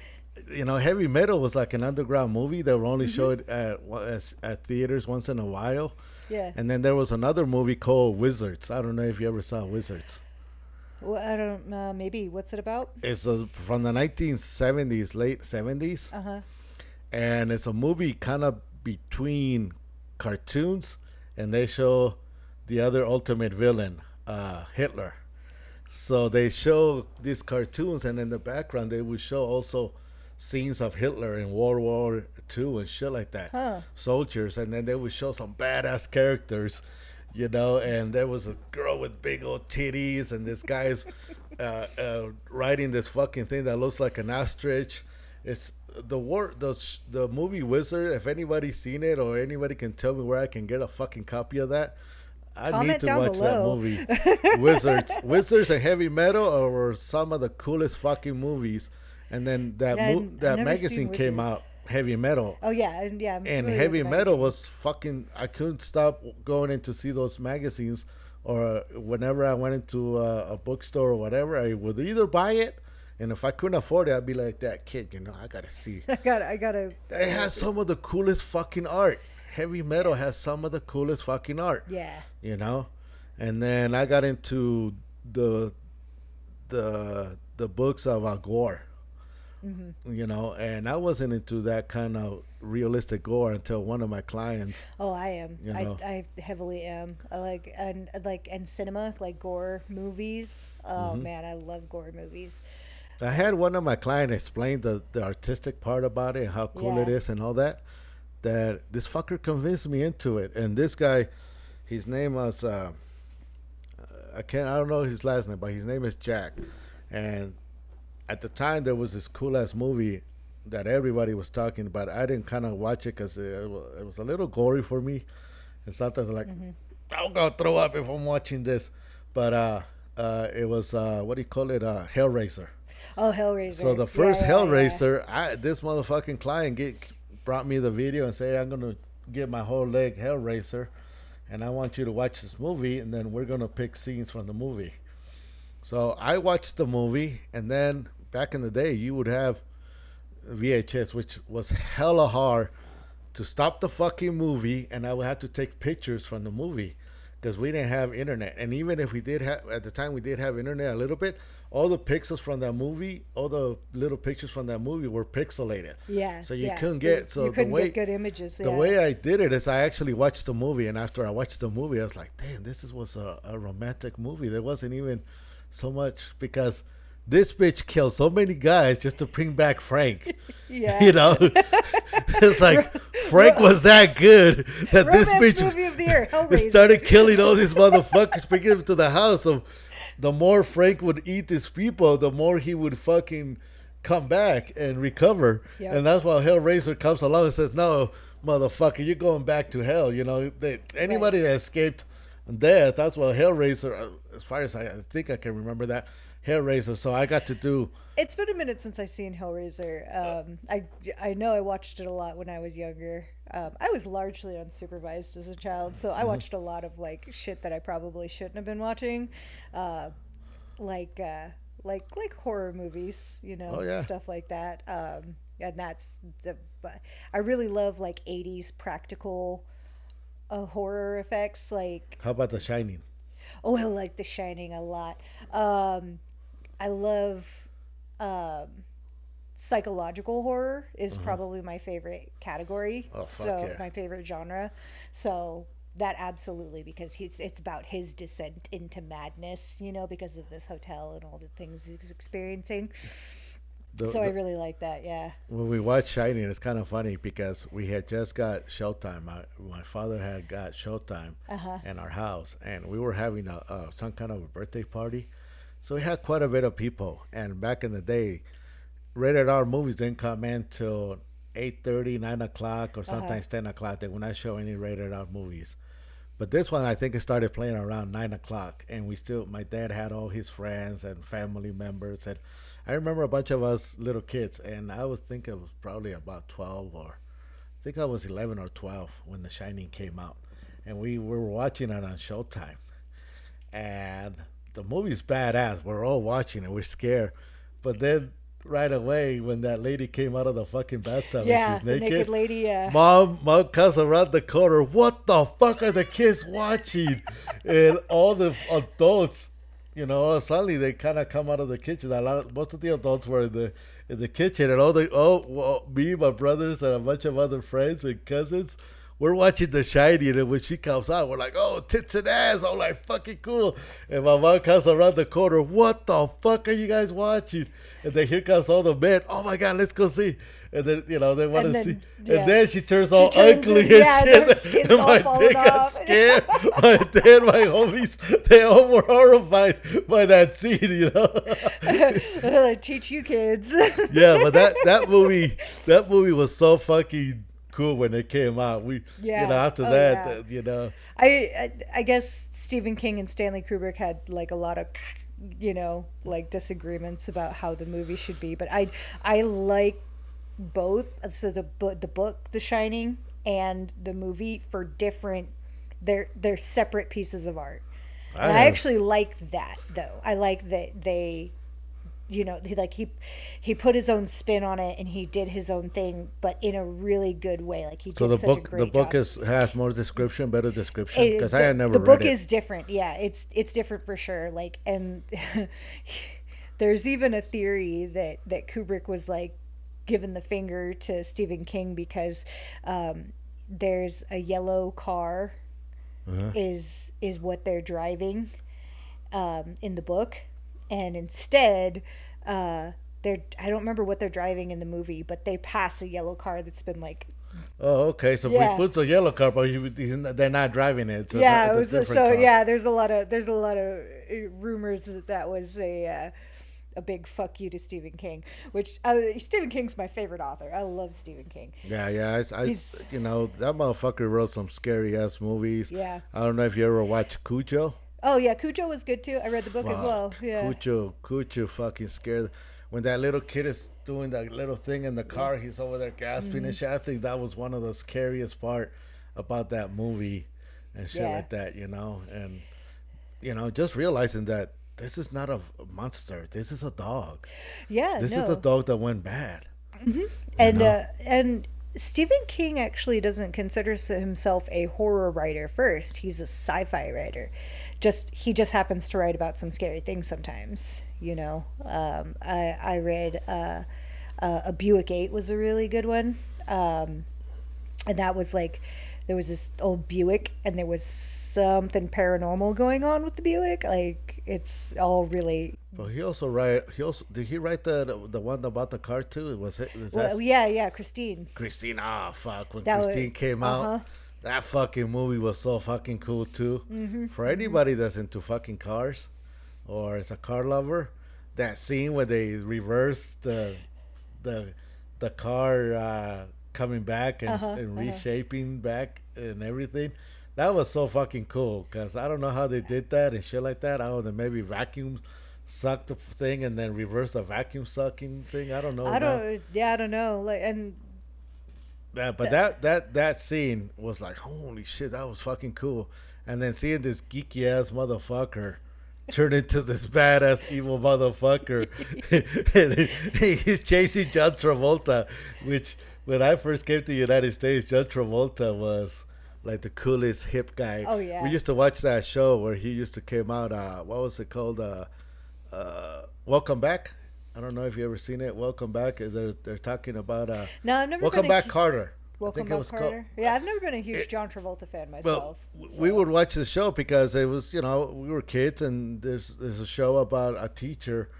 heavy metal was like an underground movie. They were only showed at theaters once in a while. Yeah. And then there was another movie called Wizards. I don't know if you ever saw Wizards. Well, I don't. Maybe. What's it about? It's from the 1970s, late 70s. Uh-huh. And it's a movie kind of between cartoons, and they show the other ultimate villain, Hitler. So they show these cartoons, and in the background they would show also scenes of Hitler in World War II and shit like that. Soldiers, and then they would show some badass characters, and there was a girl with big old titties, and this guy's riding this fucking thing that looks like an ostrich. It's the movie Wizard. If anybody's seen it or anybody can tell me where I can get a fucking copy of that, I need to watch below. that movie. Wizards and heavy metal were some of the coolest fucking movies. And then that magazine came out, Heavy Metal. Oh yeah, yeah. And Heavy Metal was fucking. I couldn't stop going in to see those magazines, or whenever I went into a bookstore or whatever, I would either buy it, and if I couldn't afford it, I'd be like that kid. I gotta see. I gotta. It has some of the coolest fucking art. Heavy Metal has some of the coolest fucking art. Yeah. And then I got into the books of Gore. Mm-hmm. And I wasn't into that kind of realistic gore until one of my clients. Oh, I am. I heavily am. I like cinema, like gore movies. Oh man, I love gore movies. I had one of my clients explain the artistic part about it and how cool it is and all that. That this fucker convinced me into it. And this guy, his name was I don't know his last name, but his name is Jack. And at the time, there was this cool ass movie that everybody was talking about. I didn't kind of watch it because it was a little gory for me, and sometimes I'm like, I'm gonna throw up if I'm watching this. But it was what do you call it? Hellraiser. Oh, Hellraiser. So the first Hellraiser, this motherfucking client brought me the video and said, I'm gonna get my whole leg Hellraiser, and I want you to watch this movie, and then we're gonna pick scenes from the movie. So I watched the movie, and then back in the day, you would have VHS, which was hella hard to stop the fucking movie, and I would have to take pictures from the movie because we didn't have internet. And even if we did have, at the time we did have internet a little bit, all the pixels from that movie, all the little pictures from that movie were pixelated. Yeah. So you couldn't get, so you couldn't the way, get good images. the way I did it is I actually watched the movie, and after I watched the movie, I was like, damn, was a romantic movie. There wasn't even so much, because this bitch killed so many guys just to bring back Frank. Yeah. You know? It's like, Frank was that good that this bitch movie of the year, Hellraiser. started killing all these motherfuckers, bringing them to the house. So the more Frank would eat these people, the more he would fucking come back and recover. Yep. And that's why Hellraiser comes along and says, no, motherfucker, you're going back to hell. You know, anybody that escaped death, that's what Hellraiser, as far as I think I can remember that, Hellraiser. So I got to do. It's been a minute since I seen Hellraiser. I know I watched it a lot when I was younger. I was largely unsupervised as a child, so I watched a lot of like shit that I probably shouldn't have been watching, like horror movies, you know, stuff like that. And that's I really love like 80s practical horror effects. Like, How about The Shining? Oh, I like The Shining a lot. I love psychological horror is probably my favorite category. My favorite genre. So that absolutely, because it's about his descent into madness, you know, because of this hotel and all the things he's experiencing. I really like that, yeah. When we watched Shining, it's kind of funny because we had just got Showtime. My father had got Showtime in our house, and we were having some kind of a birthday party. So we had quite a bit of people. And back in the day, rated R movies didn't come in till 8:30, 9 o'clock, or sometimes 10 o'clock. They would not show any rated R movies. But this one, I think it started playing around 9 o'clock. And my dad had all his friends and family members. And I remember a bunch of us little kids. And I was thinking it was probably about 12, or I think I was 11 or 12 when The Shining came out. And we were watching it on Showtime. And the movie's badass. We're all watching it. We're scared. But then right away, when that lady came out of the fucking bathtub and she's naked, the naked lady, yeah. Mom comes around the corner. What the fuck are the kids watching? And all the adults, you know, suddenly they kind of come out of the kitchen. Most of the adults were in the kitchen, and me, my brothers, and a bunch of other friends and cousins. We're watching The Shining, and when she comes out, we're like, oh, tits and ass. I'm like, fucking cool. And my mom comes around the corner. What the fuck are you guys watching? And then here comes all the men. Oh, my God, let's go see. And then, you know, they want to see. Yeah. And then she turns all ugly and shit. And my dad got scared. My dad, my homies, they all were horrified by that scene, you know. Teach you kids. Yeah, but that movie was so fucking cool when it came out. You know, after that, you know, I guess Stephen King and Stanley Kubrick had like a lot of, you know, like disagreements about how the movie should be, but I like both. So the book The Shining and the movie for different, they're separate pieces of art. And I actually like that, though. I like that they, you know, he put his own spin on it and he did his own thing, but in a really good way. Like he did such a great job. The book has more description, better description, because I had never read it. The book is different. Yeah, it's different for sure. Like, and there's even a theory that Kubrick was like giving the finger to Stephen King because there's a yellow car is what they're driving in the book. And instead, I don't remember what they're driving in the movie, but they pass a yellow car that's been like. Oh, okay. So we put a yellow car, but they're not driving it. So there's a lot of rumors that was a big fuck you to Stephen King, which Stephen King's my favorite author. I love Stephen King. Yeah. You know, that motherfucker wrote some scary ass movies. Yeah. I don't know if you ever watched Cujo. Oh, yeah, Cujo was good, too. I read the book as well. Yeah. Cujo fucking scared. When that little kid is doing that little thing in the car, he's over there gasping and shit. I think that was one of the scariest part about that movie and shit like that, you know. And, you know, just realizing that this is not a monster. This is a dog. Yeah, This is a dog that went bad. Mm-hmm. And Stephen King actually doesn't consider himself a horror writer first. He's a sci-fi writer. He just happens to write about some scary things sometimes. I read a Buick 8 was a really good one, and that was like there was this old Buick and there was something paranormal going on with the Buick. Like it's all really. But did he write the one about the car too? Yeah, Christine. Christine, fuck. When That Christine came out, that fucking movie was so fucking cool too. Mm-hmm. For anybody that's into fucking cars or is a car lover, that scene where they reversed the car coming back and reshaping back and everything, that was so fucking cool. Because I don't know how they did that and shit like that. I don't know, maybe vacuum suck the thing and then reverse a vacuum sucking thing. I don't know. I don't know. Like, and yeah, but that scene was like, holy shit, that was fucking cool. And then seeing this geeky ass motherfucker turn into this badass evil motherfucker, and he's chasing John Travolta, which when I first came to the United States, John Travolta was like the coolest hip guy. Oh yeah. We used to watch that show where he used to came out. What was it called? Welcome Back. I don't know if you ever seen it. Welcome Back. They're talking about no, I've never. Welcome Back, Carter. Welcome Back, Carter. Yeah, I've never been a huge John Travolta fan myself. Well, we would watch the show because it was, we were kids, and there's a show about a teacher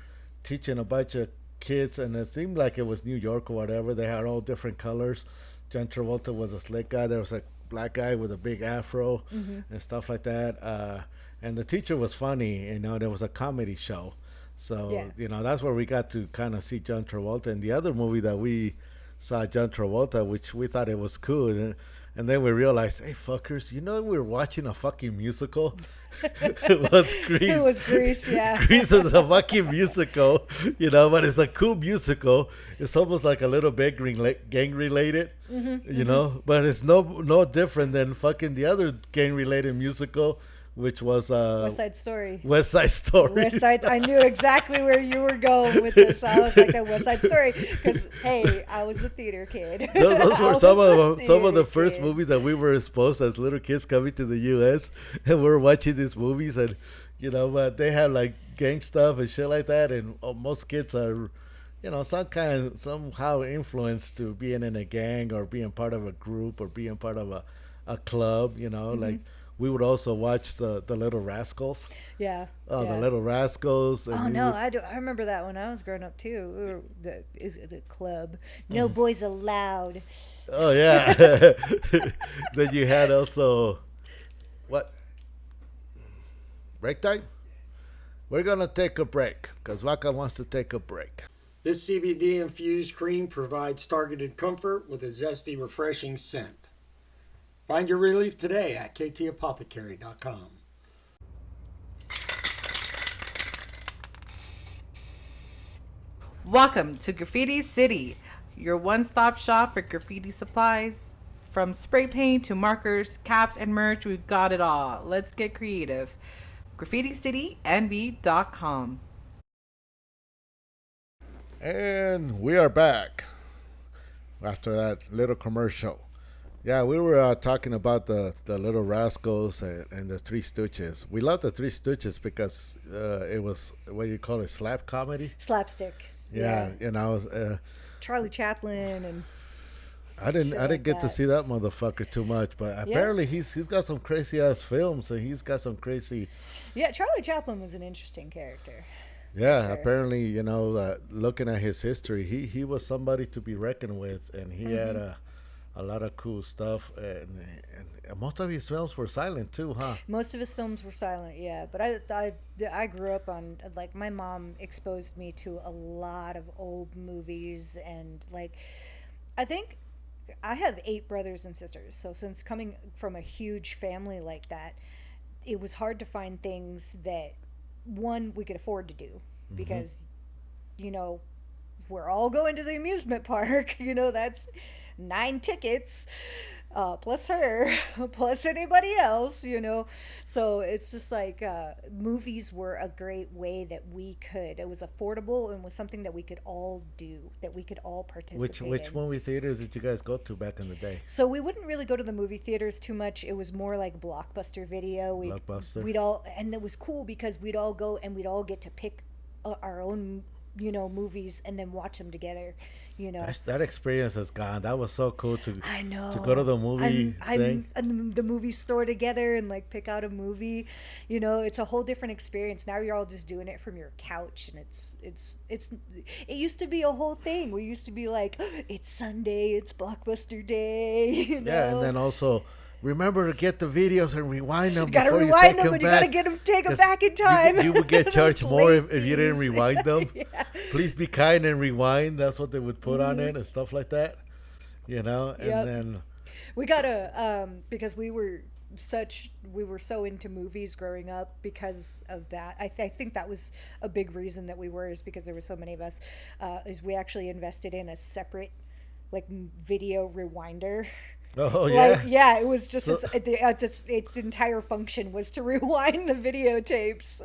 teaching a bunch of kids, and it seemed like it was New York or whatever. They had all different colors. John Travolta was a slick guy. There was a black guy with a big afro and stuff like that. And the teacher was funny. There was a comedy show. So, that's where we got to kind of see John Travolta. And the other movie that we saw John Travolta, which we thought it was cool. And then we realized, hey, fuckers, we were watching a fucking musical? It was Grease. It was Grease, yeah. Grease was a fucking musical, but it's a cool musical. It's almost like a little bit gang-related, but it's no different than fucking the other gang-related musical, which was West Side Story. West Side Story. I knew exactly where you were going with this. I was like, that West Side Story, because hey, I was a theater kid. Those were some of the first movies that we were exposed as little kids coming to the U.S. and we were watching these movies, and but they had like gang stuff and shit like that, and most kids are, somehow influenced to being in a gang or being part of a group or being part of a club, like. We would also watch the Little Rascals. Yeah. The Little Rascals. And I remember that when I was growing up too. We were the club. No boys allowed. Oh yeah. Then you had also what? Break time? We're gonna take a break because Waka wants to take a break. This CBD infused cream provides targeted comfort with a zesty, refreshing scent. Find your relief today at ktapothecary.com. Welcome to Graffiti City, your one-stop shop for graffiti supplies. From spray paint to markers, caps, and merch, we've got it all. Let's get creative. GraffitiCityNV.com. And we are back after that little commercial. Yeah, we were talking about the Little Rascals and the Three Stooges. We love the Three Stooges because it was, what do you call it, slap comedy? Slapsticks. Yeah. Charlie Chaplin and. I didn't get to see that motherfucker too much, but apparently he's got some crazy ass films and he's got some crazy. Yeah, Charlie Chaplin was an interesting character. Yeah, sure. Apparently, looking at his history, he was somebody to be reckoned with, and he had a lot of cool stuff, and most of his films were silent too, huh? Most of his films were silent, yeah. But I grew up on, like, my mom exposed me to a lot of old movies, and like, I think I have 8 brothers and sisters. So since coming from a huge family like that, it was hard to find things that one we could afford to do because, we're all going to the amusement park. That's 9 tickets. plus her, plus anybody else, So it's just like movies were a great way that we could. It was affordable and was something that we could all do, that we could all participate Which in. movie theaters did you guys go to back in the day? So we wouldn't really go to the movie theaters too much. It was more like Blockbuster Video. Blockbuster. We'd all, and it was cool because we'd all go and we'd all get to pick our own, movies and then watch them together. That experience is gone. That was so cool I know. to go to the movie thing. And the movie store together and like pick out a movie. It's a whole different experience. Now you're all just doing it from your couch, and it used to be a whole thing. We used to be like, it's Sunday, it's Blockbuster Day. Yeah, and then also remember to get the videos and rewind them. You gotta before rewind you take them, and you gotta take them back in 'Cause time. You would get charged Those more late if you didn't fees. rewind them. Yeah. Please be kind and rewind. That's what they would put on it and stuff like that. And Yep. then We gotta because we were so into movies growing up because of that. I think that was a big reason that we were, is because there were so many of us. Is we actually invested in a separate like video rewinder. oh yeah. It was just So- its entire function was to rewind the videotapes.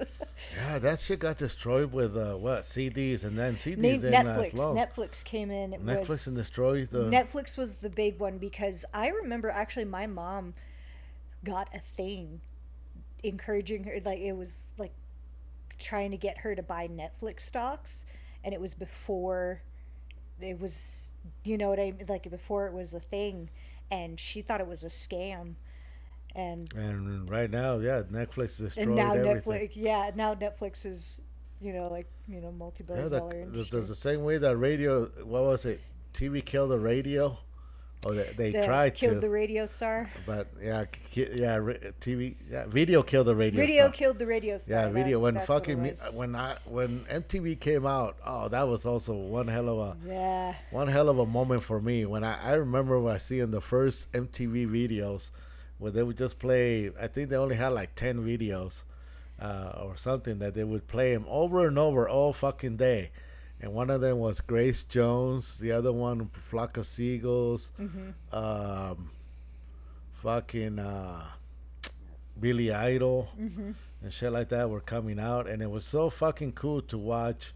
Yeah, that shit got destroyed with CDs, and then CDs didn't last long. Netflix came in. Netflix and destroyed the. Netflix was the big one because I remember actually my mom got a thing encouraging her, like it was like trying to get her to buy Netflix stocks, and it was before it was, what I mean, like before it was a thing, and she thought it was a scam. And right now, yeah, Netflix destroyed and now everything. Netflix is multi-billion dollar industry. There's the same way that radio. What was it? TV killed the radio. Oh, they tried killed to. the radio star. But TV, video killed the radio. Radio star. killed the radio star. Yeah, video. When that's what fucking it was. when MTV came out, oh, that was also one hell of a moment for me. When I remember when I seeing the first MTV videos, where they would just play. I think they only had like 10 videos, or something, that they would play them over and over all fucking day. And one of them was Grace Jones. The other one, Flock of Seagulls. Fucking Billy Idol and shit like that were coming out, and it was so fucking cool to watch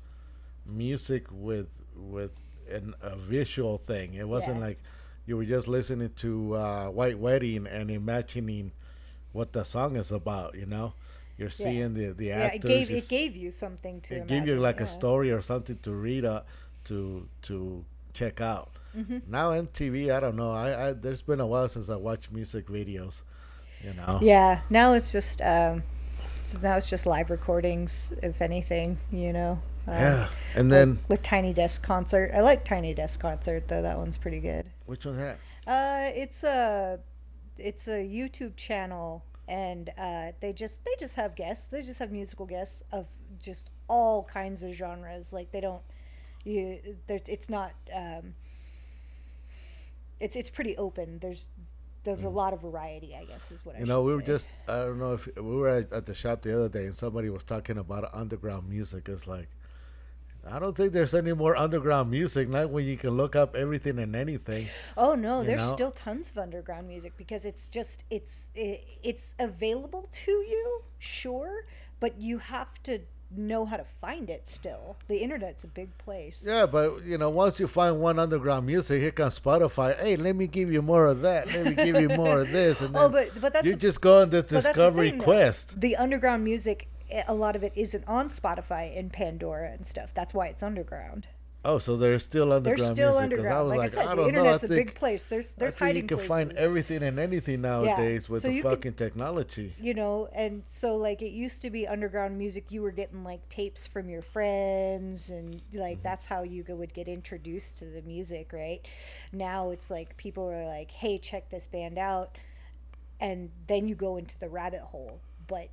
music with a visual thing. It wasn't like you were just listening to White Wedding and imagining what the song is about. You're seeing the actors. It gave you something to. It gave you like a story or something to read to check out. Now MTV, I don't know. I there's been a while since I watched music videos. Yeah, now it's just live recordings, if anything. Yeah, and then with Tiny Desk Concert. I like Tiny Desk Concert though. That one's pretty good. which one's that? It's a YouTube channel. And they just have guests. They just have musical guests of just all kinds of genres. Like it's not. It's pretty open. There's a lot of variety, I guess, is what I should We were say. just, I don't know if we were at the shop the other day and somebody was talking about underground music. It's like, I don't think there's any more underground music, not when you can look up everything and anything. Oh no, there's still tons of underground music because it's available to you, sure, but you have to know how to find it still. The internet's a big place. Yeah, but once you find one underground music, here comes Spotify. Hey, let me give you more of that. Let me give you more of this. And then but that's you just go on this but that's the discovery thing, though. quest. The underground music, a lot of it isn't on Spotify and Pandora and stuff. That's why it's underground. Oh, so there's still underground There's still music. 'Cause underground. I was like I like, said, I the don't know. internet's I a think big place. There's I think hiding you can places. find everything and anything nowadays with So the you could- fucking technology. And so like it used to be underground music. You were getting like tapes from your friends, and like that's how you would get introduced to the music, right? Now it's like people are like, "Hey, check this band out," and then you go into the rabbit hole. But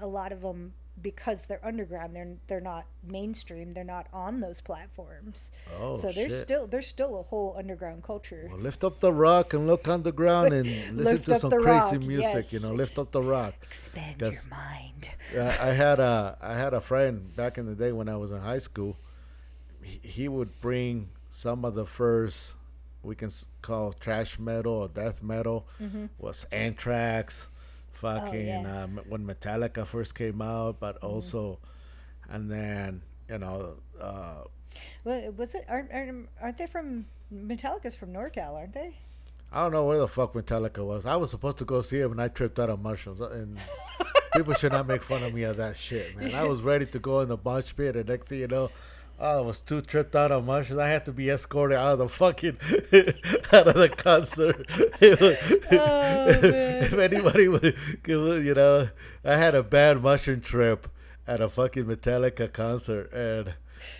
a lot of them, because they're underground, they're not mainstream. They're not on those platforms. Oh, so there's shit. still a whole underground culture. Well, lift up the rock and look underground and listen Lift to up some the crazy rock, music. yes. Lift up the rock. Expand your 'Cause- mind. I had a friend back in the day when I was in high school. He would bring some of the first we can call trash metal or death metal was Anthrax, fucking when Metallica first came out, but also, and then Well, was it? Aren't they from Metallica's from NorCal? Aren't they? I don't know where the fuck Metallica was. I was supposed to go see him and I tripped out on mushrooms. And people should not make fun of me of that shit, man. I was ready to go in the mosh pit, and next thing you know, I was too tripped out on mushrooms. I had to be escorted out of the fucking out of the concert. If anybody would, I had a bad mushroom trip at a fucking Metallica concert, and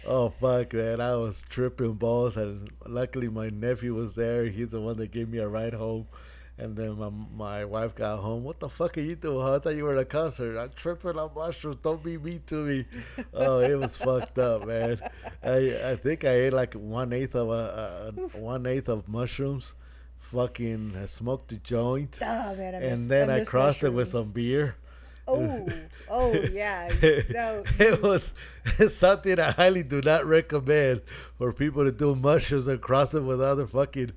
oh fuck, man, I was tripping balls, and luckily my nephew was there. He's the one that gave me a ride home. And then my wife got home. What the fuck are you doing? Huh? I thought you were at a concert. I'm tripping on mushrooms. Don't be mean to me. Oh, it was fucked up, man. I think I ate like 1/8 of mushrooms. Fucking smoked a joint. Oh man, and then I crossed it with some beer. Oh yeah. No. It was something I highly do not recommend for people to do mushrooms and cross it with other fucking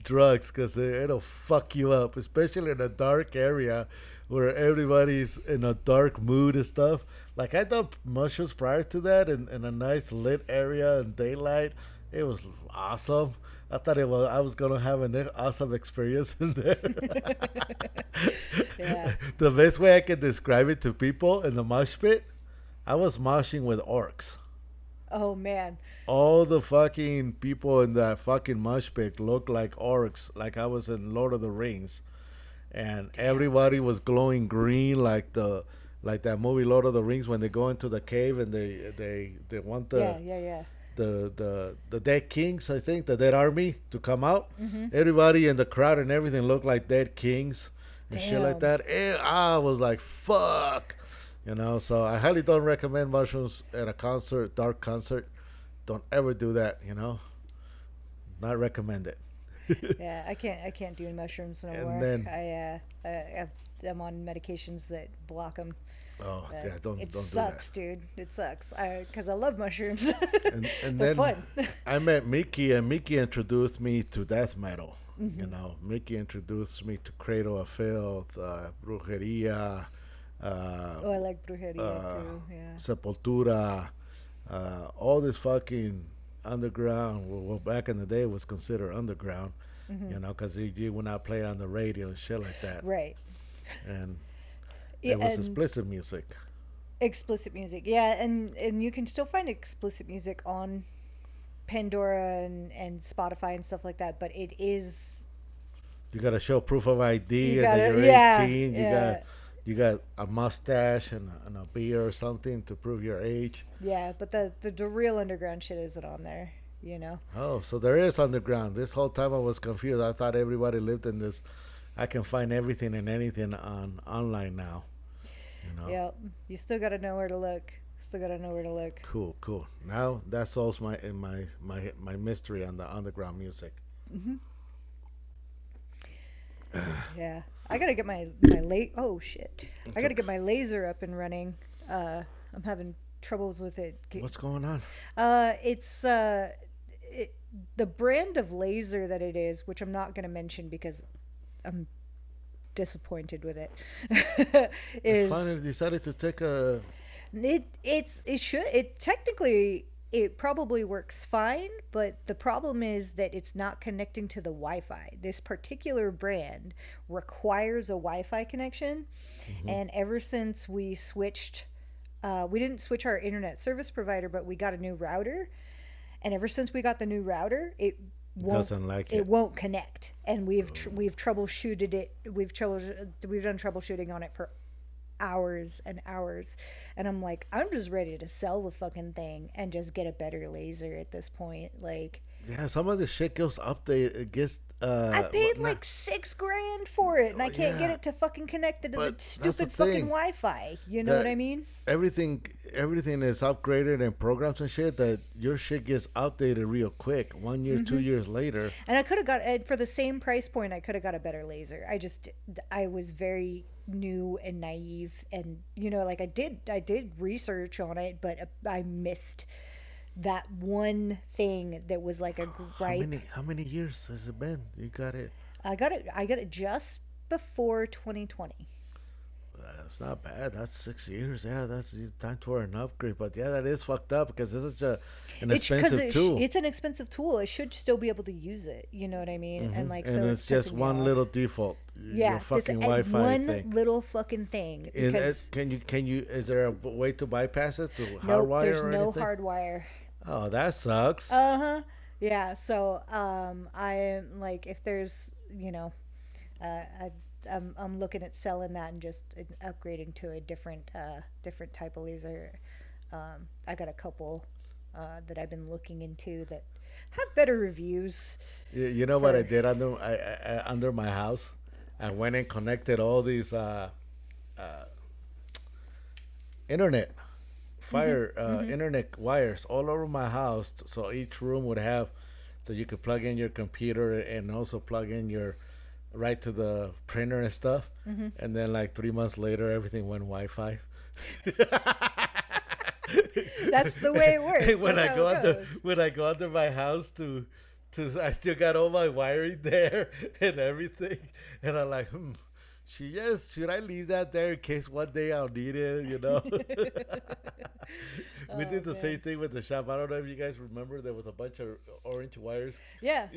drugs, because it'll fuck you up, especially in a dark area where everybody's in a dark mood and stuff. Like, I done mushrooms prior to that in a nice lit area and daylight. It was awesome. I thought I was gonna have an awesome experience in there. Yeah. The best way I can describe it to people in the mosh pit, I was moshing with orcs. Oh man. All the fucking people in that fucking mosh pit looked like orcs, like I was in Lord of the Rings, and everybody was glowing green, like that movie Lord of the Rings, when they go into the cave and they want the dead kings, I think, the dead army to come out. Everybody in the crowd and everything looked like dead kings and shit like that. And I was like, fuck, So I highly don't recommend mushrooms at a concert, dark concert. Don't ever do that, Not recommended. Yeah, I can't do mushrooms no more. Then I'm on medications that block them. Oh yeah, don't do that. It sucks, dude. It sucks. Because I love mushrooms. And They're then fun. I met Mickey, and Mickey introduced me to death metal. Mickey introduced me to Cradle of Filth, Brujeria. I like Brujeria too. Yeah. Sepultura. All this fucking underground, well, back in the day it was considered underground, because you would not play on the radio and shit like that. Right. And it was explicit music. Explicit music, yeah, and you can still find explicit music on Pandora and Spotify and stuff like that, but it is... You got to show proof of ID and that you're 18. You got a mustache and a beer or something to prove your age. Yeah, but the real underground shit isn't on there, Oh, so there is underground. This whole time I was confused. I thought everybody lived in this. I can find everything and anything online now. Yeah, you still got to know where to look. Cool. Now that solves my mystery on the underground music. Yeah. I gotta get my I gotta get my laser up and running. I'm having troubles with it. What's going on? It's the brand of laser that it is, which I'm not gonna mention because I'm disappointed with it. I finally decided to take a. It probably works fine, but the problem is that it's not connecting to the Wi-Fi. This particular brand requires a Wi-Fi connection, and ever since we switched, we didn't switch our internet service provider, but we got a new router, and ever since we got the new router, it won't connect, and we've troubleshooted it. We've done troubleshooting on it for hours and hours, and I'm like, I'm just ready to sell the fucking thing and just get a better laser at this point. Like, yeah, some of the shit goes update. It gets I paid like $6,000 for it, and I can't get it to fucking connect to the stupid fucking Wi-Fi. You know what I mean? Everything is upgraded and programs and shit that your shit gets outdated real quick. 1 year, 2 years later. And I could have got, for the same price point, I could have got a better laser. I was very new and naive, and like I did research on it, but I missed that one thing that was like a gripe. How many years has it been? You got it. I got it just before 2020. That's not bad. That's 6 years. Yeah, that's time for an upgrade. But yeah, that is fucked up because it's such an expensive tool. It's an expensive tool. It should still be able to use it. You know what I mean? And like, And so it's just pissing me one off. little default. Yeah, Your fucking this Wi-Fi one thing. little fucking thing. And, Because can you? Is there a way to bypass it to nope, hardwire there's or no anything? hardwire. Oh, that sucks. Yeah. So I am like, if there's, I'm looking at selling that and just upgrading to a different type of laser. I got a couple that I've been looking into that have better reviews. You know what I did under my house? I went and connected all these internet internet wires all over my house, so each room would have, so you could plug in your computer and also plug in your right to the printer and stuff. And then like 3 months later, everything went Wi-Fi. That's the way it works. when That's I how go it under goes. when I go under my house to I still got all my wiring there and everything, and I'm like, should I leave that there in case one day I'll need it? We did the same thing with the shop. I don't know if you guys remember, there was a bunch of orange wires. Yeah.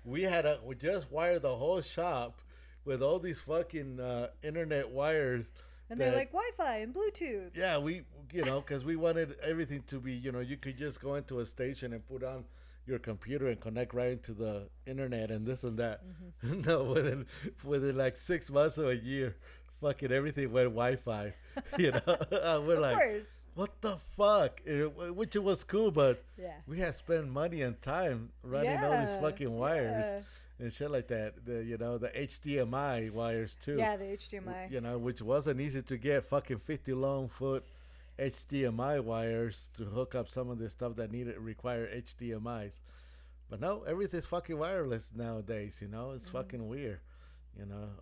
We just wired the whole shop with all these fucking internet wires. And they're like Wi-Fi and Bluetooth. Yeah, because we wanted everything to be, you could just go into a station and put on your computer and connect right into the internet and this and that. No, within like 6 months or a year, fucking everything went Wi-Fi. We're like, course. what the fuck? Which it was cool, but Yeah. we had spent money and time running all these fucking wires. And shit like that. The HDMI wires too. Yeah, the HDMI. Which wasn't easy to get. Fucking 50 long foot HDMI wires to hook up some of the stuff that require HDMIs. But no, everything's fucking wireless nowadays. It's fucking weird.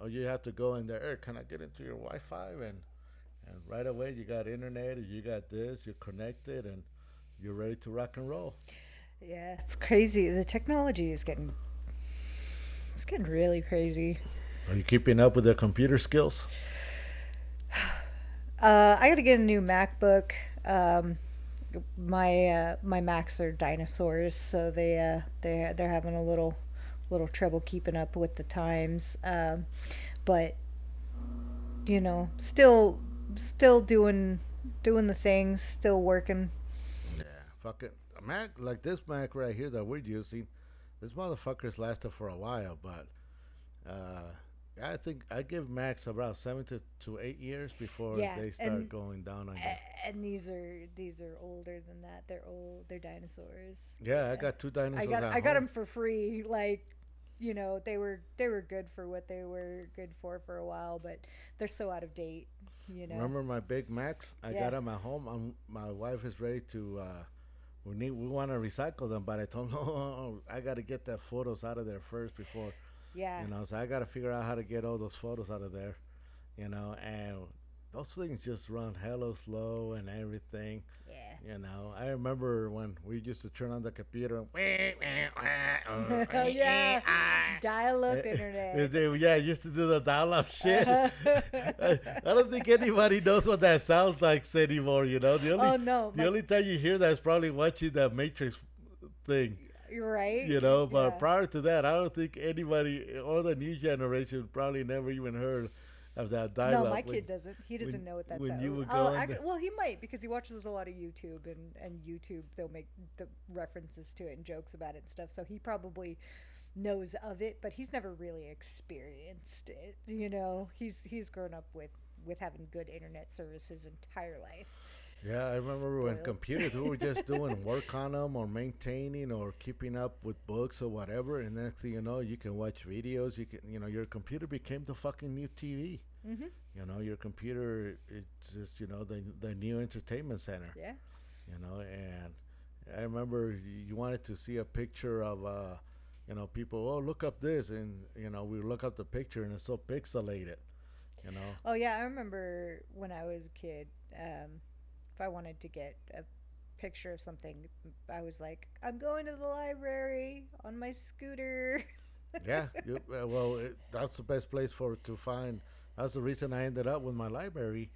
Or you have to go in there. Can I get into your Wi-Fi? And right away you got internet. You got this. You're connected and you're ready to rock and roll. Yeah, it's crazy. The technology is getting really crazy. Are you keeping up with the computer skills? I got to get a new MacBook. My Macs are dinosaurs, so they're having a little trouble keeping up with the times. But still doing the things, still working. Yeah, fuck it. A Mac like this Mac right here that we're using, this motherfucker's lasted for a while, but I think I give Macs about 7 to 8 years before they start going down on that. And these are older than that. They're old. They're dinosaurs. Yeah, I got 2 dinosaurs. I got them for free. Like, they were good for what they were good for a while, but they're so out of date. Remember my big Macs? I got them at home. My wife is ready to. We want to recycle them, but I told them, no, I got to get the photos out of there first before. Yeah. So I got to figure out how to get all those photos out of there, and those things just run hella slow and everything. Yeah. I remember when we used to turn on the computer and yeah, dial-up internet. I used to do the dial-up shit. I don't think anybody knows what that sounds like anymore. The only time you hear that is probably watching the Matrix thing. You're right. But prior to that, I don't think anybody or the new generation probably never even heard of that dial-up. No, my kid doesn't. He doesn't know what that's. When you would go well, he might, because he watches a lot of YouTube, and YouTube, they'll make the references to it and jokes about it and stuff. So he probably knows of it, but he's never really experienced it. He's grown up with having good internet service his entire life. Yeah, I remember when computers, we were just doing work on them or maintaining or keeping up with books or whatever. And next thing you know, you can watch videos. You can, your computer became the fucking new TV. Mm-hmm. Your computer, it's just, the new entertainment center. Yeah. And I remember you wanted to see a picture of, people, look up this. And, we look up the picture and it's so pixelated, Oh, yeah. I remember when I was a kid, if I wanted to get a picture of something, I was like, I'm going to the library on my scooter. Yeah, that's the best place to find. That's the reason I ended up with my library,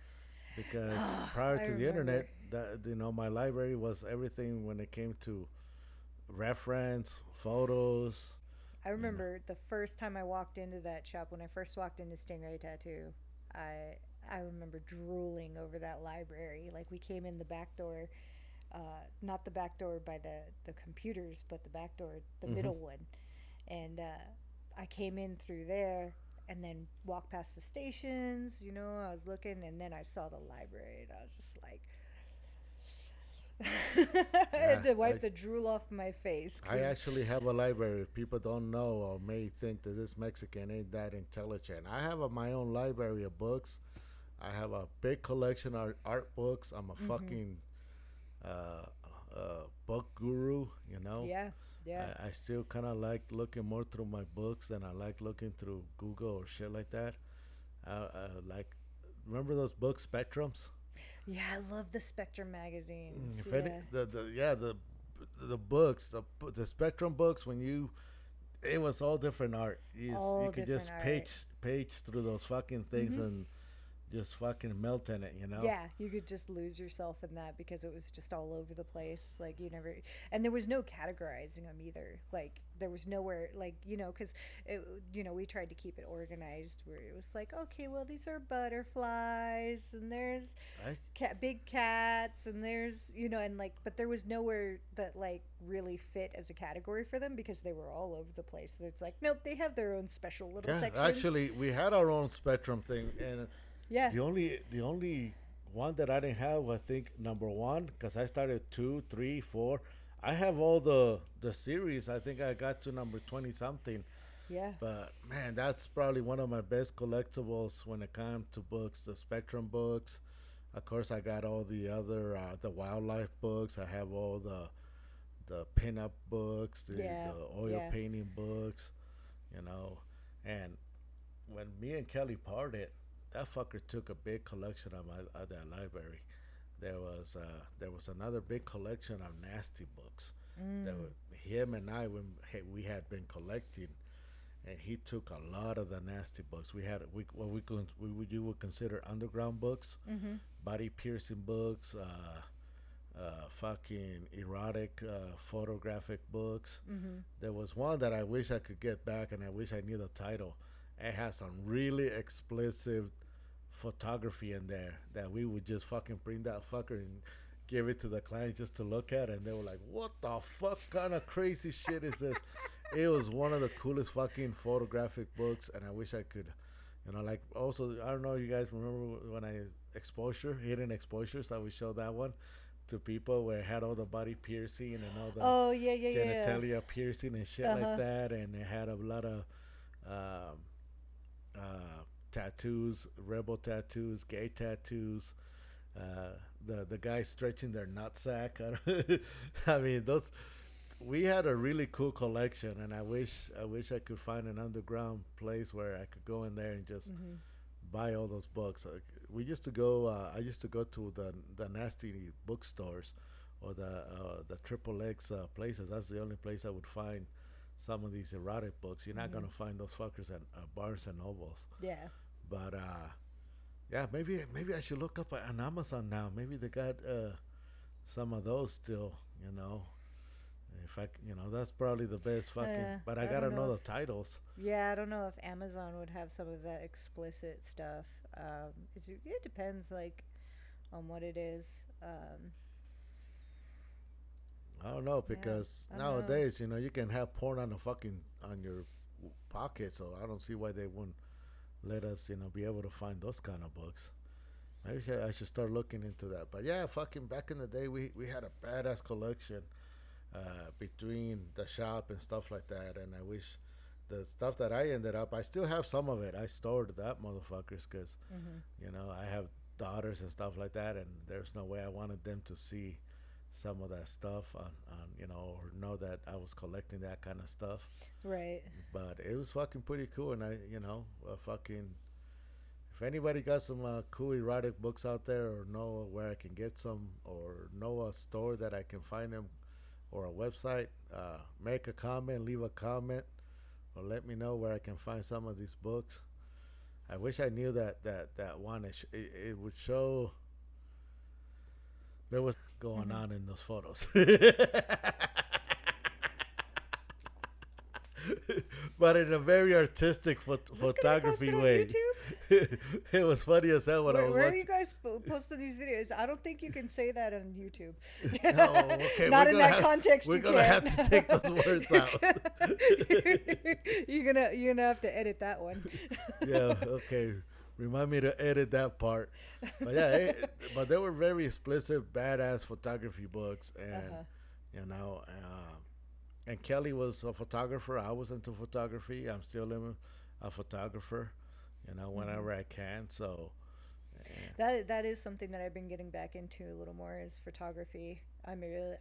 because prior I to the remember. internet, my library was everything when it came to reference, photos. I You know, remember the first time I walked into that shop, when I first walked into Stingray Tattoo, I I remember drooling over that library. Like we came in the back door, not the back door by the computers, but the back door, the hmm middle one. And I came in through there and then walked past the stations. I was looking, and then I saw the library, and I was just like, I had yeah, to wipe the drool off my face I because actually have a library. If people don't know or may think that this Mexican ain't that intelligent, I have my own library of books. I have a big collection of art books. I'm a fucking uh, book guru, you know. yeah, yeah. I still kind of like looking more through my books than I like looking through Google or shit like that. Like, remember those books, Spectrums? Yeah, I love the Spectrum magazines. If any, Yeah. the books, the Spectrum books, when you, it was all different art. You All could different just art. page through those fucking things Hmm. and just fucking melt in it, you know. Yeah, you could just lose yourself in that because it was just all over the place. Like you never, and there was no categorizing them either. Like there was nowhere, like because we tried to keep it organized where it was like, okay, well these are butterflies, and there's I big cats, and there's and like, but there was nowhere that like really fit as a category for them because they were all over the place. So it's like, nope, they have their own special little Yeah, section. actually, we had our own Spectrum thing, and Yeah. the only one that I didn't have, I think number one, because I started two, three, four. I have all the series. I think I got to number 20 something. Yeah. But man, that's probably one of my best collectibles when it comes to books. The Spectrum books. Of course, I got all the other the wildlife books. I have all the pinup books, Yeah. the oil Yeah. painting books, you know. And when me and Kelly parted, that fucker took a big collection of that library. There was another big collection of nasty books that him and I, when we had been collecting, and he took a lot of the nasty books. We had you would consider underground books, body piercing books, fucking erotic photographic books. There was one that I wish I could get back, and I wish I knew the title. It has some really explicit photography in there that we would just fucking bring that fucker and give it to the client just to look at, and they were like, "What the fuck kind of crazy shit is this?" It was one of the coolest fucking photographic books, and I wish I could, like, also, I don't know, you guys remember when hidden exposures, that we showed that one to people where it had all the body piercing and all the Oh yeah, yeah, yeah. genitalia piercing and shit like Uh-huh. that, and it had a lot of um, tattoos, rebel tattoos, gay tattoos. The guys stretching their nutsack. I mean, those. We had a really cool collection, and I wish I could find an underground place where I could go in there and just buy all those books. We used to go. I used to go to the nasty bookstores or the triple X places. That's the only place I would find some of these erotic books. You're not gonna find those fuckers at Barnes and Nobles. Yeah. But yeah, maybe I should look up on Amazon now. Maybe they got some of those still. If I, that's probably the best fucking. But I I gotta don't know know if the titles. Yeah, I don't know if Amazon would have some of that explicit stuff. It depends, like, on what it is. I don't know, Yeah, because I don't know. nowadays, you can have porn on your pocket. So I don't see why they wouldn't let us, be able to find those kind of books. Maybe I should start looking into that. But yeah, fucking back in the day, we had a badass collection between the shop and stuff like that. And I wish the stuff that I ended up, I still have some of it. I stored that motherfuckers because, I have daughters and stuff like that. And there's no way I wanted them to see some of that stuff on or know that I was collecting that kind of stuff. Right. But it was fucking pretty cool. And I, fucking, if anybody got some cool erotic books out there, or know where I can get some, or know a store that I can find them, or a website, make a comment, leave a comment, or let me know where I can find some of these books. I wish I knew that one. It would show there was going on in those photos. But in a very artistic photography way. It was funny as hell when I was Where are watching. you guys posting these videos? I don't think you can say that on YouTube. No, okay, Not we're in gonna that context. We're you gonna can't. have to take those words out. you're gonna have to edit that one. Yeah, okay. Remind me to edit that part. But yeah, but they were very explicit, badass photography books, and you know, and Kelly was a photographer. I was into photography. I'm still a photographer. You know, whenever I can. So that is something that I've been getting back into a little more is photography. I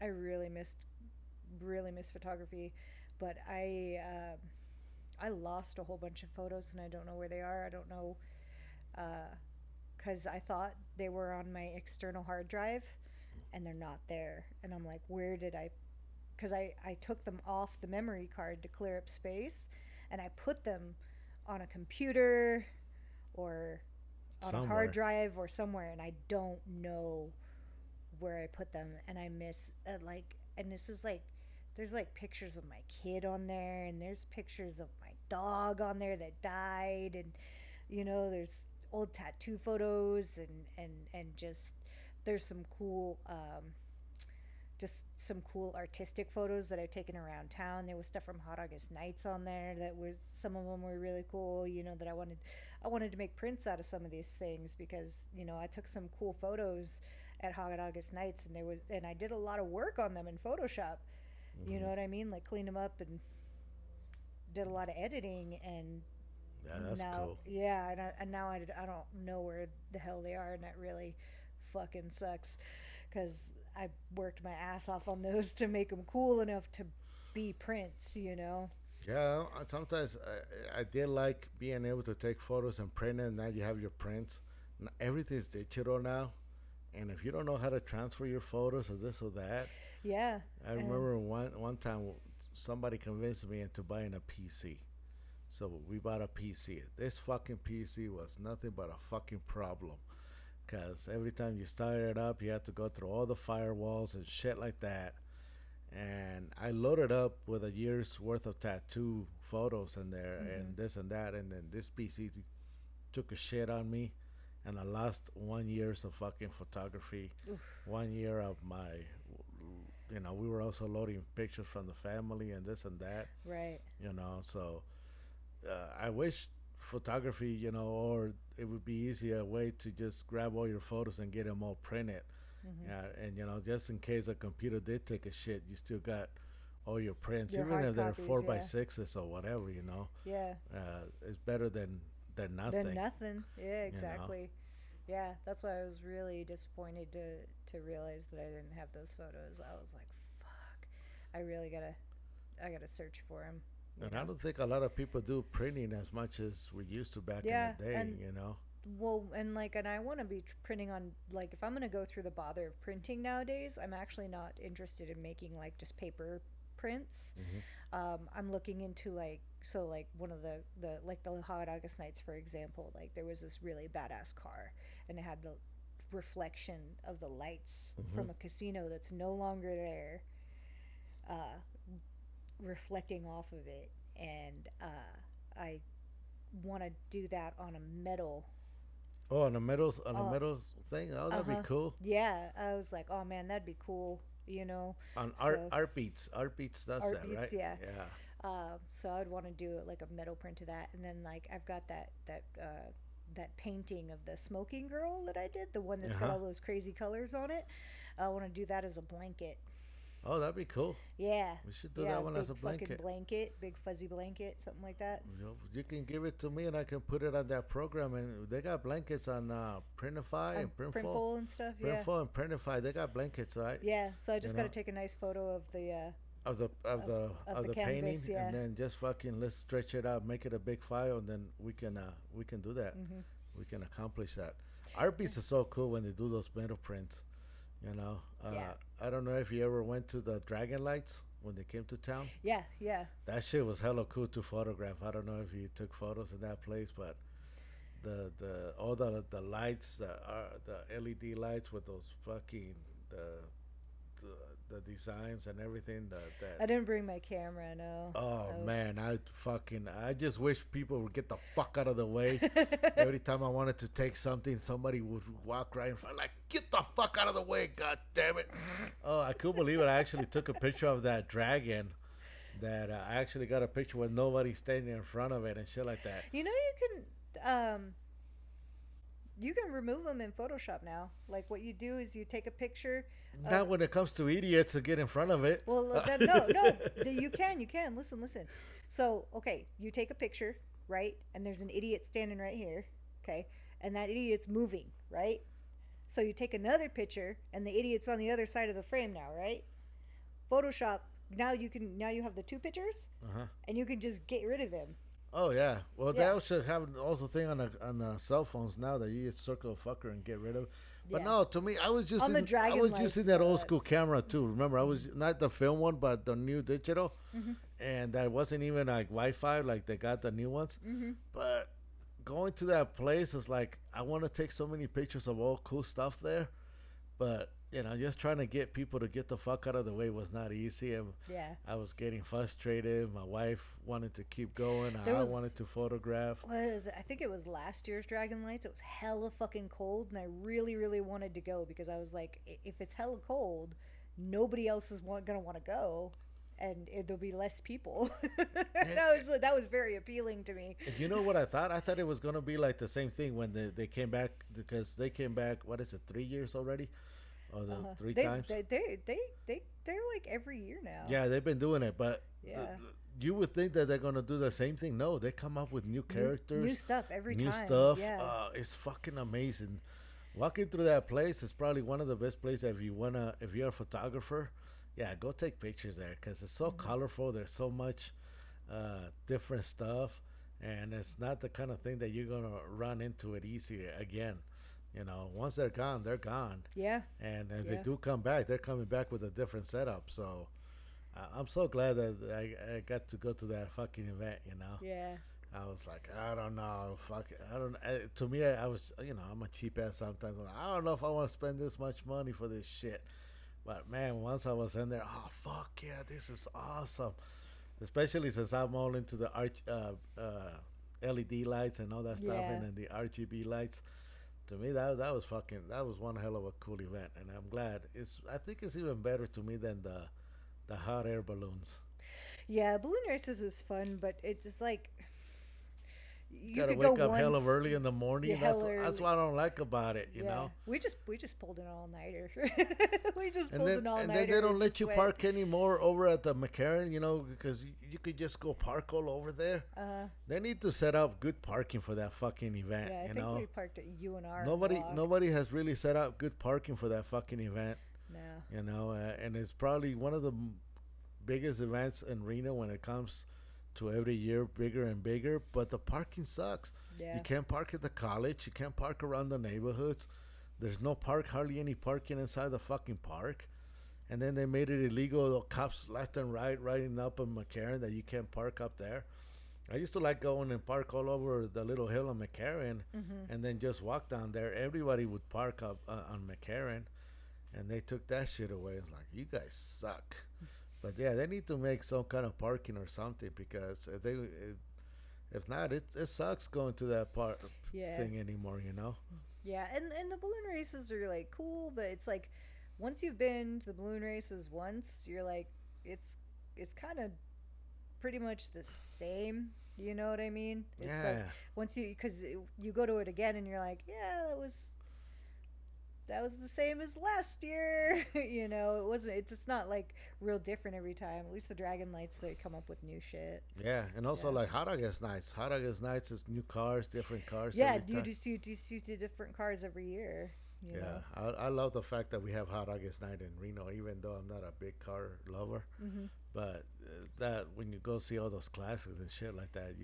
really missed photography, but I lost a whole bunch of photos and I don't know where they are. I don't know, because I thought they were on my external hard drive and they're not there, and I'm like, where did I, because I took them off the memory card to clear up space, and I put them on a computer or on a hard drive or somewhere, and I don't know where I put them, and I miss and this is like, there's like pictures of my kid on there, and there's pictures of my dog on there that died, and you know, there's old tattoo photos, and just there's some cool artistic photos that I've taken around town. There was stuff from Hot August Nights on there that was, some of them were really cool, you know, that I wanted to make prints out of some of these things, because, you know, I took some cool photos at Hot August Nights, and I did a lot of work on them in Photoshop. You know what I mean? Like cleaned them up and did a lot of editing, and yeah, that's cool. Yeah, and now I don't know where the hell they are, and that really fucking sucks, because I worked my ass off on those to make them cool enough to be prints, you know. Yeah, sometimes I did like being able to take photos and print it, and now you have your prints. Everything's digital now, and if you don't know how to transfer your photos or this or that, yeah. I remember one time somebody convinced me into buying a PC. So we bought a PC. This fucking PC was nothing but a fucking problem, because every time you started it up, you had to go through all the firewalls and shit like that. And I loaded up with a year's worth of tattoo photos in there, and this and that, and then this PC took a shit on me, and I lost 1 year of fucking photography. Oof. 1 year of my, you know, we were also loading pictures from the family and this and that. Right. You know, so I wish photography, you know, or it would be easier way to just grab all your photos and get them all printed. And you know, just in case a computer did take a shit, you still got all your prints, your even if they're copies, 4x6s or whatever, you know. Yeah. It's better than nothing. Than nothing. Yeah, exactly. You know? Yeah, that's why I was really disappointed to realize that I didn't have those photos. I was like, fuck, I gotta search for them. And I don't think a lot of people do printing as much as we used to back in the day, you know. Well, and I want to be printing on, like, if I'm going to go through the bother of printing nowadays, I'm actually not interested in making, like, just paper prints. I'm looking into, like, so, like, one of the like, the Hot August Nights, for example, like, there was this really badass car, and it had the reflection of the lights from a casino that's no longer there, reflecting off of it, and I want to do that on a metal. Oh, on a metal thing? Oh, that'd be cool. Yeah, I was like, oh man, that'd be cool, you know. On Art Beats does that, right? Yeah. Yeah. So I'd want to do like a metal print of that, and then like I've got that painting of the smoking girl that I did, the one that's got all those crazy colors on it. I want to do that as a blanket. Oh, that'd be cool. Yeah. We should do that one as a blanket. Fucking blanket, big fuzzy blanket, something like that. You can give it to me and I can put it on that program. And they got blankets on Printify and Printful and stuff. Printful and Printify. They got blankets, right? Yeah. So I just got to take a nice photo of the the painting, yeah. and then just fucking let's stretch it out, make it a big file, and then we can do that. we can accomplish that. Art beats are so cool when they do those metal prints. You know, Yeah. I don't know if you ever went to the Dragon Lights when they came to town. Yeah, yeah. That shit was hella cool to photograph. I don't know if you took photos in that place, but the all the lights, the LED lights with those fucking the designs and everything. I didn't bring my camera, no. Oh man, I just wish people would get the fuck out of the way. Every time I wanted to take something, somebody would walk right in front, like, get the fuck out of the way, god damn it. Oh, I couldn't believe it. I actually took a picture of that dragon. That I actually got a picture with nobody standing in front of it and shit like that. You know, you can remove them in Photoshop now. Like, what you do is you take a picture. Not when it comes to idiots to get in front of it. Well, you can. Listen. So, okay, you take a picture, right? And there's an idiot standing right here, okay? And that idiot's moving, right? So you take another picture, and the idiot's on the other side of the frame now, right? Photoshop, now you have the two pictures, and you can just get rid of him. Oh yeah, well Yeah. they should have also thing on the cell phones now that you just circle a fucker and get rid of. But Yeah. no, to me, I was On the Dragon Lights, using that old school that's- camera too. Remember, I was not the film one, but the new digital, and that wasn't even like Wi-Fi like they got the new ones. But going to that place is like I want to take so many pictures of all cool stuff there, but you know, just trying to get people to get the fuck out of the way was not easy. And Yeah. I was getting frustrated. My wife wanted to keep going. There I was- wanted to photograph. I think it was last year's Dragon Lights. It was hella fucking cold, and I really, really wanted to go because I was like, if it's hella cold, nobody else is gonna want to go, and there'll be less people. that was very appealing to me. And you know what I thought? I thought it was gonna be like the same thing when they came back, because they came back. What is it? 3 years already, or the three times? They're like every year now. Yeah, they've been doing it, but Yeah. you would think that they're gonna do the same thing. No, they come up with new characters, new stuff every new time. stuff. Yeah. It's fucking amazing. Walking through that place is probably one of the best places if you're a photographer. Yeah, go take pictures there because it's so colorful. There's so much different stuff, and it's not the kind of thing that you're gonna run into it easy again. You know, once they're gone, they're gone. Yeah. And as Yeah. they do come back, they're coming back with a different setup. So I'm so glad that I got to go to that fucking event, you know. Yeah. I was like, I don't know, fuck it. I don't. To me, I was, you know, I'm a cheap ass sometimes. I'm like, I don't know if I want to spend this much money for this shit. But man, once I was in there, oh fuck yeah, this is awesome. Especially since I'm all into the LED lights and all that stuff, Yeah. and then the RGB lights. To me, that was one hell of a cool event, and I'm glad. I think it's even better to me than the hot air balloons. Yeah, balloon races is fun, but it's just like you Gotta could wake go up hella once. early in the morning. Yeah, That's hella that's early. what I don't like about it. You know. we just pulled an all nighter. we just And pulled then, an all nighter. and then they don't let you park anymore over at the McCarran, you know, because you could just go park all over there. They need to set up good parking for that fucking event. Yeah, I you think know, we parked at UNR. nobody has really set up good parking for that fucking event. No. You know, and it's probably one of the biggest events in Reno when it comes to every year bigger and bigger. But the parking sucks. Yeah. You can't park at the college. You can't park around the neighborhoods. There's no hardly any parking inside the fucking park. And then they made it illegal. The cops left and right riding up on McCarran that you can't park up there. I used to like going and park all over the little hill on McCarran, and then just walk down there. Everybody would park up on McCarran, and they took that shit away. It's like, you guys suck. But yeah, they need to make some kind of parking or something, because if not, it sucks going to that thing anymore, you know? Yeah, and the balloon races are like cool, but it's like once you've been to the balloon races once, you're like it's kind of pretty much the same. You know what I mean? It's Yeah. like once because you go to it again and you're like, yeah, that was the same as last year. You know, it's just not like real different every time. At least the Dragon Lights, they come up with new shit. Yeah, and also Yeah. like Hot August Nights. Hot August Nights is new cars, different cars. Yeah, every time. you just do different cars every year. You Yeah, know? I love the fact that we have Hot August Night in Reno, even though I'm not a big car lover. But that when you go see all those classics and shit like that,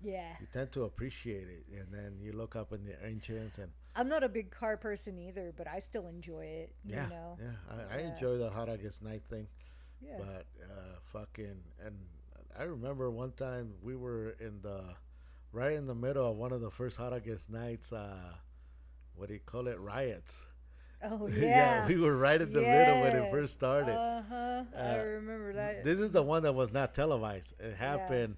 Yeah. You tend to appreciate it, and then you look up in the engines and I'm not a big car person either, but I still enjoy it. yeah, You know. yeah. I Yeah. enjoy the Hot August Night thing, Yeah. but fucking, and I remember one time we were right in the middle of one of the first Hot August Nights. What do you call it? Riots. Oh Yeah, yeah. we were right in the middle when it Yeah. first started. I remember that. This is the one that was not televised. It happened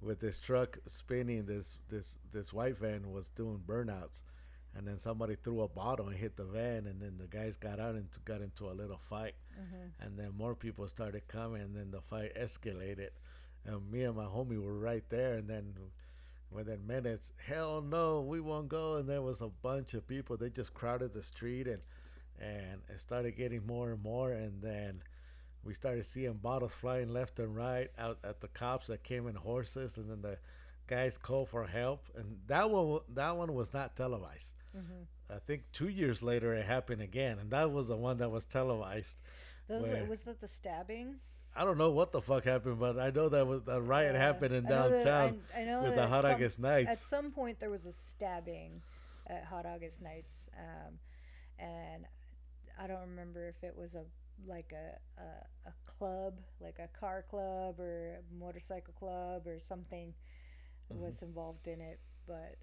with this truck spinning. This white van was doing burnouts, and then somebody threw a bottle and hit the van, and then the guys got out and got into a little fight, and then more people started coming, and then the fight escalated, and me and my homie were right there, and then within minutes, hell no, we won't go, and there was a bunch of people. They just crowded the street, and it started getting more and more, and then we started seeing bottles flying left and right out at the cops that came in horses, and then the guys called for help, and that one was not televised. I think 2 years later it happened again, and that was the one that was televised. Was that the stabbing? I don't know what the fuck happened, but I know that was a riot happened in I know that- downtown I know with that the Hot at August At Nights. some point, there was a stabbing at Hot August Nights, and I don't remember if it was a club, like a car club or a motorcycle club or something was involved in it. But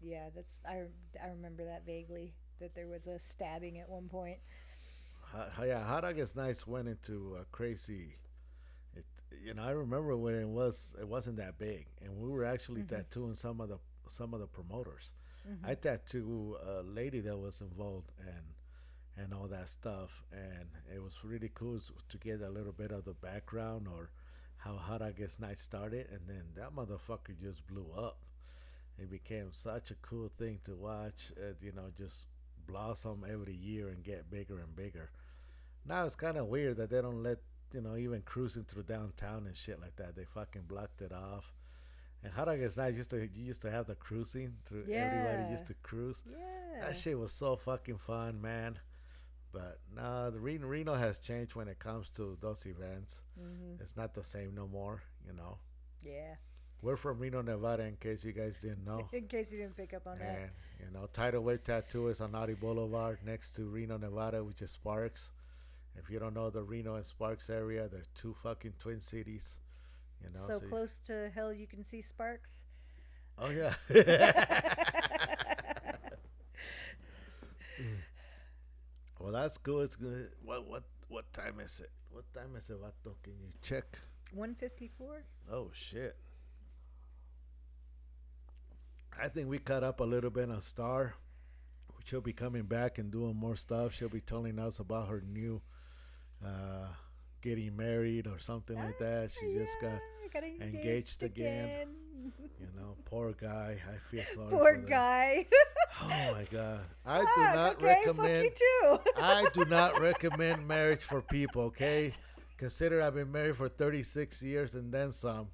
yeah, I remember that vaguely, that there was a stabbing at one point. Yeah, Hot August Nights went into a crazy. I remember when it wasn't that big, and we were actually tattooing some of the promoters. I tattooed a lady that was involved and all that stuff, and it was really cool to get a little bit of the background or how Hot August Night started, and then that motherfucker just blew up. It became such a cool thing to watch, just blossom every year and get bigger and bigger. Now it's kind of weird that they don't let, even cruising through downtown and shit like that. They fucking blocked it off. And Hot August Night you used to have the cruising through. Yeah. Everybody used to cruise. Yeah. That shit was so fucking fun, man. But nah, the Reno has changed when it comes to those events. It's not the same no more, Yeah. We're from Reno, Nevada, in case you guys didn't know. In case you didn't pick up on that. And, Tidal Wave Tattoo is on Audi Boulevard next to Reno, Nevada, which is Sparks. If you don't know the Reno and Sparks area, they're two fucking twin cities. So close to hell you can see sparks. Oh, yeah. Well, that's good. It's good. What time is it? What time is it, Vato? Can you check? 154. Oh, shit. I think we caught up a little bit on Star. She'll be coming back and doing more stuff. She'll be telling us about her new getting married or something like that. She just got engaged again. Poor guy. I feel sorry Poor for that. guy. Oh my God. I do not okay, recommend fuck you too. I do not recommend marriage for people, okay? Consider I've been married for 36 years and then some,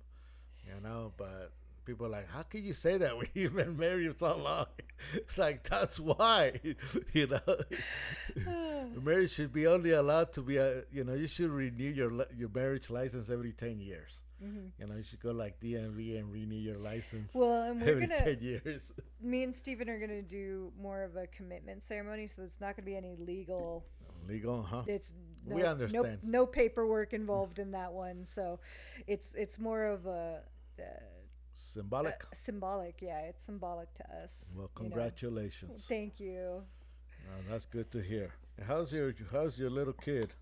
but people are like, how can you say that when you've been married so long? It's like, that's why, Marriage should be only allowed to be, you should renew your marriage license every 10 years. You should go like DMV and renew your license And every 10 years. Me and Steven are gonna do more of a commitment ceremony, so it's not gonna be any legal. Legal, huh? It's We understand. No paperwork involved in that one, so it's more of a. Symbolic. Symbolic, yeah. It's symbolic to us. Well, congratulations. Thank you. That's good to hear. How's your little kid?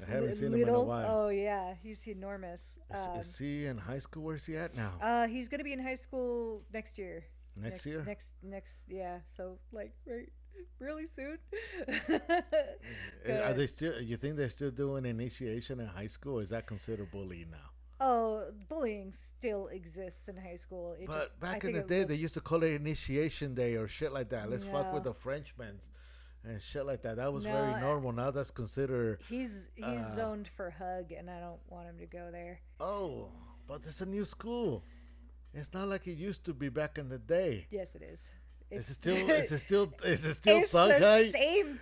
I haven't seen him in a while. Oh yeah, he's enormous. Is he in high school? Where's he at now? He's gonna be in high school next year. Next year? Next, yeah. So like really soon. Are they still? You think they're still doing initiation in high school? Or is that considered bullying now? Oh, bullying still exists in high school. But back in the day, they used to call it initiation day or shit like that. Let's fuck with the Frenchmen and shit like that. That was very normal. Now that's considered. He's zoned for hug, and I don't want him to go there. Oh, but there's a new school. It's not like it used to be back in the day. Yes, it is. Is it still it's thug high? the same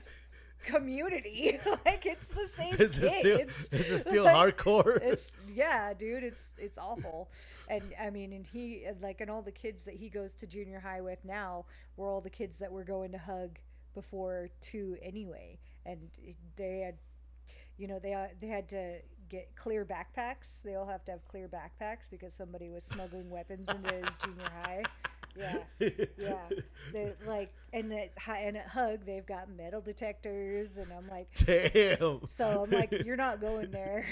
community. Like, it's the same Is kids. it still Like, hardcore? It's yeah, dude. It's awful. And I mean, and he like, and all the kids that he goes to junior high with now were all the kids that were going to hug before too anyway. And they had, they had to get clear backpacks. They all have to have clear backpacks because somebody was smuggling weapons into his junior high. Yeah, yeah. They like, and at Hug, they've got metal detectors, and I'm like, damn. so I'm like, you're not going there.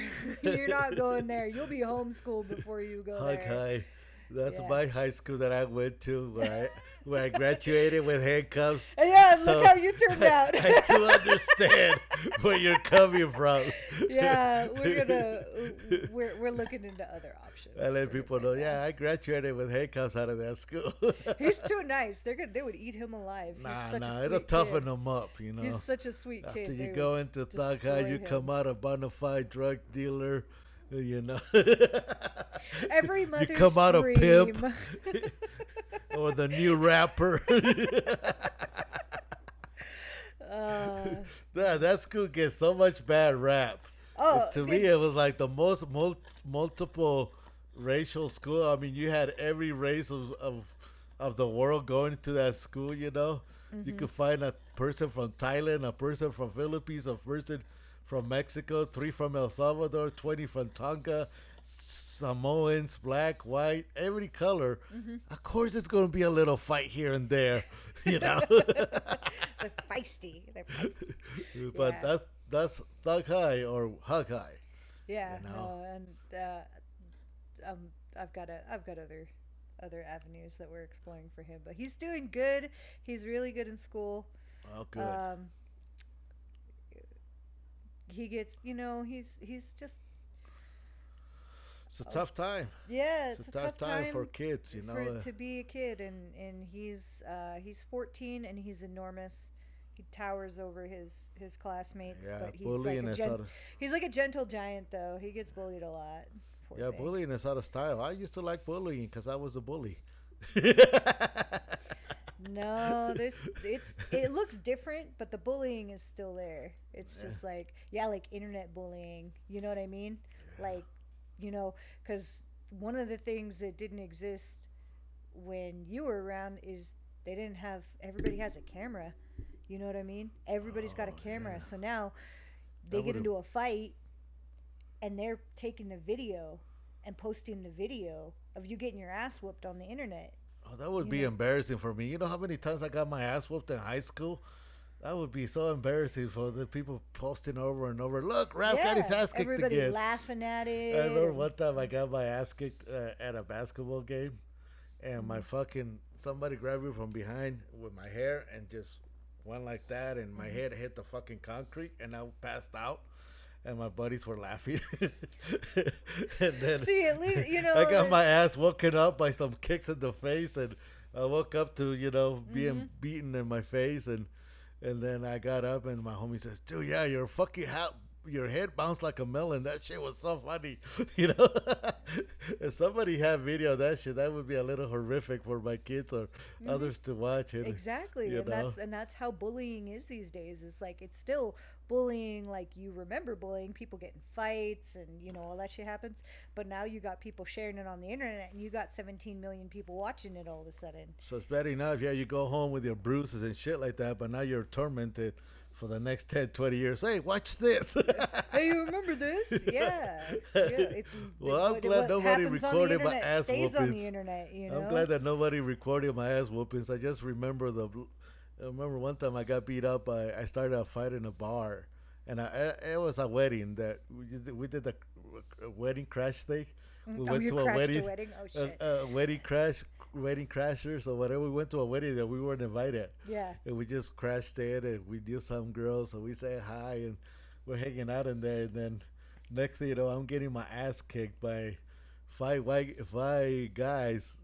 You're not going there. You'll be homeschooled before you go there. Okay. That's Yeah. my high school that I went to where I graduated with handcuffs. Yeah, So look how you turned out. I do understand where you're coming from. Yeah, we're looking into other options. I let for people him know, right yeah, I graduated with handcuffs out of that school. now. He's too nice. They would eat him alive. He's such a it'll sweet tough kid. them up, you know. He's such a sweet kid. After They you go would into thug high, destroy you him. come out a bona fide drug dealer, you know. Every mother's You come out a dream. pimp or the new rapper. That school gets so much bad rap. Oh, To me, it was like the most multiple racial school. I mean, you had every race of the world going to that school, you know. You could find a person from Thailand, a person from Philippines, a person from Mexico, 3 from El Salvador, 20 from Tonga, Samoans, black, white, every color. Of course, it's going to be a little fight here and there, you know. They're feisty. They're feisty. But Yeah. that's thug high or hug high. Yeah, You know? no, and I've got other avenues that we're exploring for him, but he's doing good. He's really good in school. Oh, good. He gets, he's just It's a tough time. yeah, It's a tough time for kids, you know. to be a kid, and he's 14 and he's enormous. He towers over his classmates, Yeah, but he's bullying like is out of- he's like a gentle giant though. He gets bullied a lot. Poor Yeah, thing. bullying is out of style. I used to like bullying because I was a bully. No, it looks different, but the bullying is still there. It's just like internet bullying. You know what I mean? Like, because one of the things that didn't exist when you were around is they didn't have. Everybody has a camera. You know what I mean? Everybody's got a camera. So now they get into a fight, and they're taking the video and posting the video of you getting your ass whooped on the internet. Oh, that would be embarrassing for me. You know how many times I got my ass whooped in high school? That would be so embarrassing for the people posting over and over. Look, Ralph got his ass kicked everybody again. laughing at it. I remember one time I got my ass kicked at a basketball game, and my fucking somebody grabbed me from behind with my hair and just went like that, and my head hit the fucking concrete, and I passed out. And my buddies were laughing. And then See, at least, I got my ass woken up by some kicks in the face, and I woke up to being beaten in my face, and then I got up, and my homie says, "Dude, yeah, your fucking your head bounced like a melon. That shit was so funny," you know. If somebody had video of that shit, that would be a little horrific for my kids or others to watch. And, Exactly, you and know. that's how bullying is these days. It's like it's still bullying, like you remember bullying, people get in fights, and all that shit happens. But now you got people sharing it on the internet, and you got 17 million people watching it all of a sudden. So it's bad enough, yeah, you go home with your bruises and shit like that, but now you're tormented for the next 10, 20 years. Hey, watch this. Hey, you remember this? Yeah. Well, I'm glad nobody recorded my ass stays on the whoopings. internet. I'm glad that nobody recorded my ass whoopings. I just remember I remember one time I got beat up. I started a fight in a bar, and it was a wedding that we did a wedding crash thing. We went you to a crashed wedding. a wedding? Oh, shit. Wedding crashers or whatever. We went to a wedding that we weren't invited. Yeah. And we just crashed in, and we knew some girls, so we say hi, and we're hanging out in there. And then next thing you know, I'm getting my ass kicked by five guys,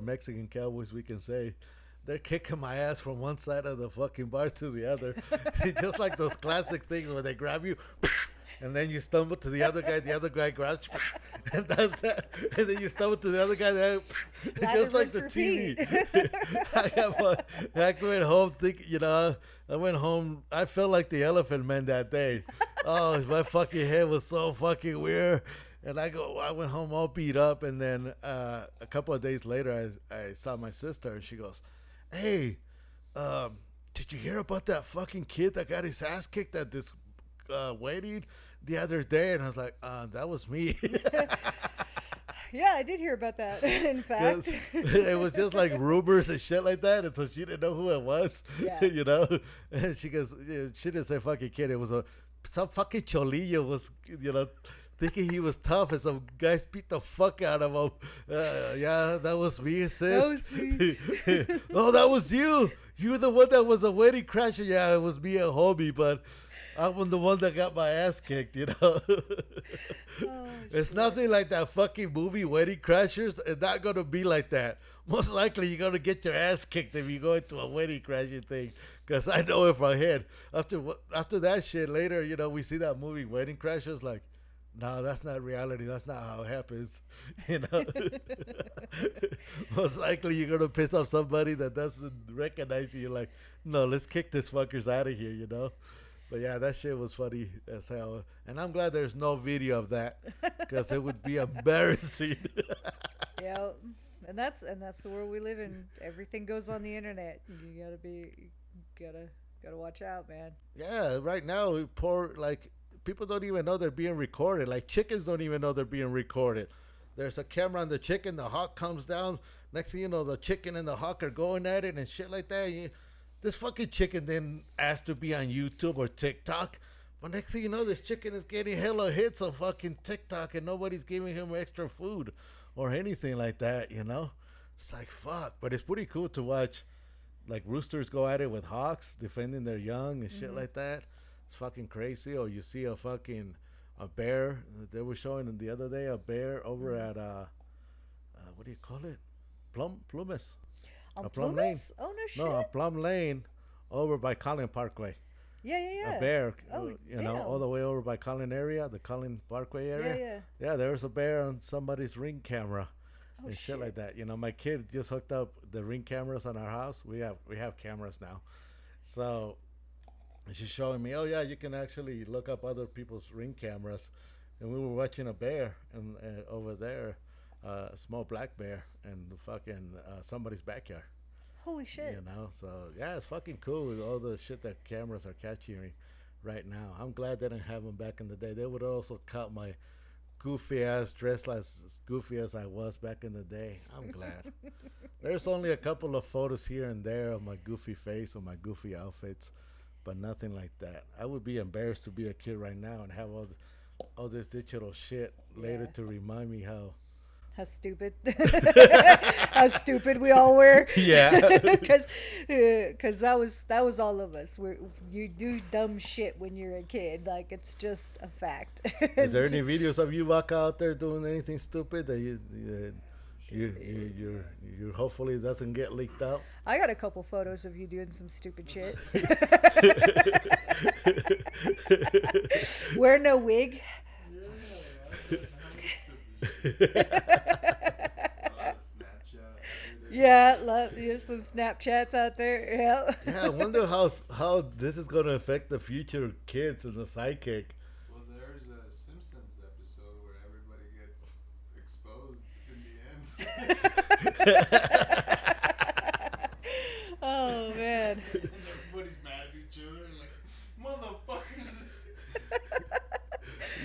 Mexican cowboys, we can say. They're kicking my ass from one side of the fucking bar to the other. Just like those classic things where they grab you and then you stumble to the other guy grabs, and that's that. And then you stumble to the other guy, just like the TV. I went home thinking, I went home. I felt like the Elephant Man that day. Oh, my fucking head was so fucking weird. And I went home all beat up. And then a couple of days later, I saw my sister, and she goes, "Hey, did you hear about that fucking kid that got his ass kicked at this wedding the other day?" And I was like, "That was me." Yeah, I did hear about that. In fact, it was just like rumors and shit like that, and so she didn't know who it was. Yeah. And she goes, she didn't say fucking kid. It was some fucking cholillo was, thinking he was tough, and some guys beat the fuck out of him. Yeah, that was me, sis. That was me. Oh, that was you. You're the one that was a wedding crasher. Yeah, it was me and homie, but I'm the one that got my ass kicked, Oh, It's shit. nothing like that fucking movie Wedding Crashers. It's not going to be like that. Most likely you're going to get your ass kicked if you go into a wedding crashing thing. Because I know in my head, after that shit later, we see that movie Wedding Crashers, like, no, that's not reality. That's not how it happens. Most likely you're going to piss off somebody that doesn't recognize you. You're like, no, let's kick this fuckers out of here, But yeah, that shit was funny as hell. And I'm glad there's no video of that, because it would be embarrassing. Yeah, and that's the world we live in. Everything goes on the internet. You gotta watch out, man. Yeah, right now, people don't even know they're being recorded. Like, chickens don't even know they're being recorded. There's a camera on the chicken, the hawk comes down. Next thing you know, the chicken and the hawk are going at it and shit like that. This fucking chicken didn't ask to be on YouTube or TikTok. But next thing you know, this chicken is getting hella hits on fucking TikTok, and nobody's giving him extra food or anything like that, It's like, fuck. But it's pretty cool to watch, like, roosters go at it with hawks, defending their young and shit like that. It's fucking crazy. Or you see a bear. They were showing the other day a bear over at, what do you call it? Plumas. On Plum Lane. Plumas? Oh, no shit. No, on Plum Lane, over by Collin Parkway. Yeah. A bear, Oh, all the way over by Collin area, the Collin Parkway area. Yeah, there was a bear on somebody's Ring camera and shit like that. My kid just hooked up the Ring cameras on our house. We have cameras now. So she's showing me, oh yeah, you can actually look up other people's Ring cameras. And we were watching a bear and over there. A small black bear in fucking somebody's backyard. Holy shit. So yeah, it's fucking cool with all the shit that cameras are catching right now. I'm glad they didn't have them back in the day. They would also caught my goofy ass, dressed as goofy as I was back in the day. I'm glad. There's only a couple of photos here and there of my goofy face or my goofy outfits, but nothing like that. I would be embarrassed to be a kid right now and have all this digital shit later to remind me how stupid we all were. Yeah. Because that was all of us. You do dumb shit when you're a kid. Like, it's just a fact. Is there any videos of you walk out there doing anything stupid that you hopefully doesn't get leaked out? I got a couple photos of you doing some stupid shit. Wear no wig. Yeah, some Snapchats out there. Yeah. Yeah, I wonder how this is gonna affect the future kids as a sidekick. Well, there's a Simpsons episode where everybody gets exposed in the end. Oh man. And everybody's mad at each other, like, motherfuckers.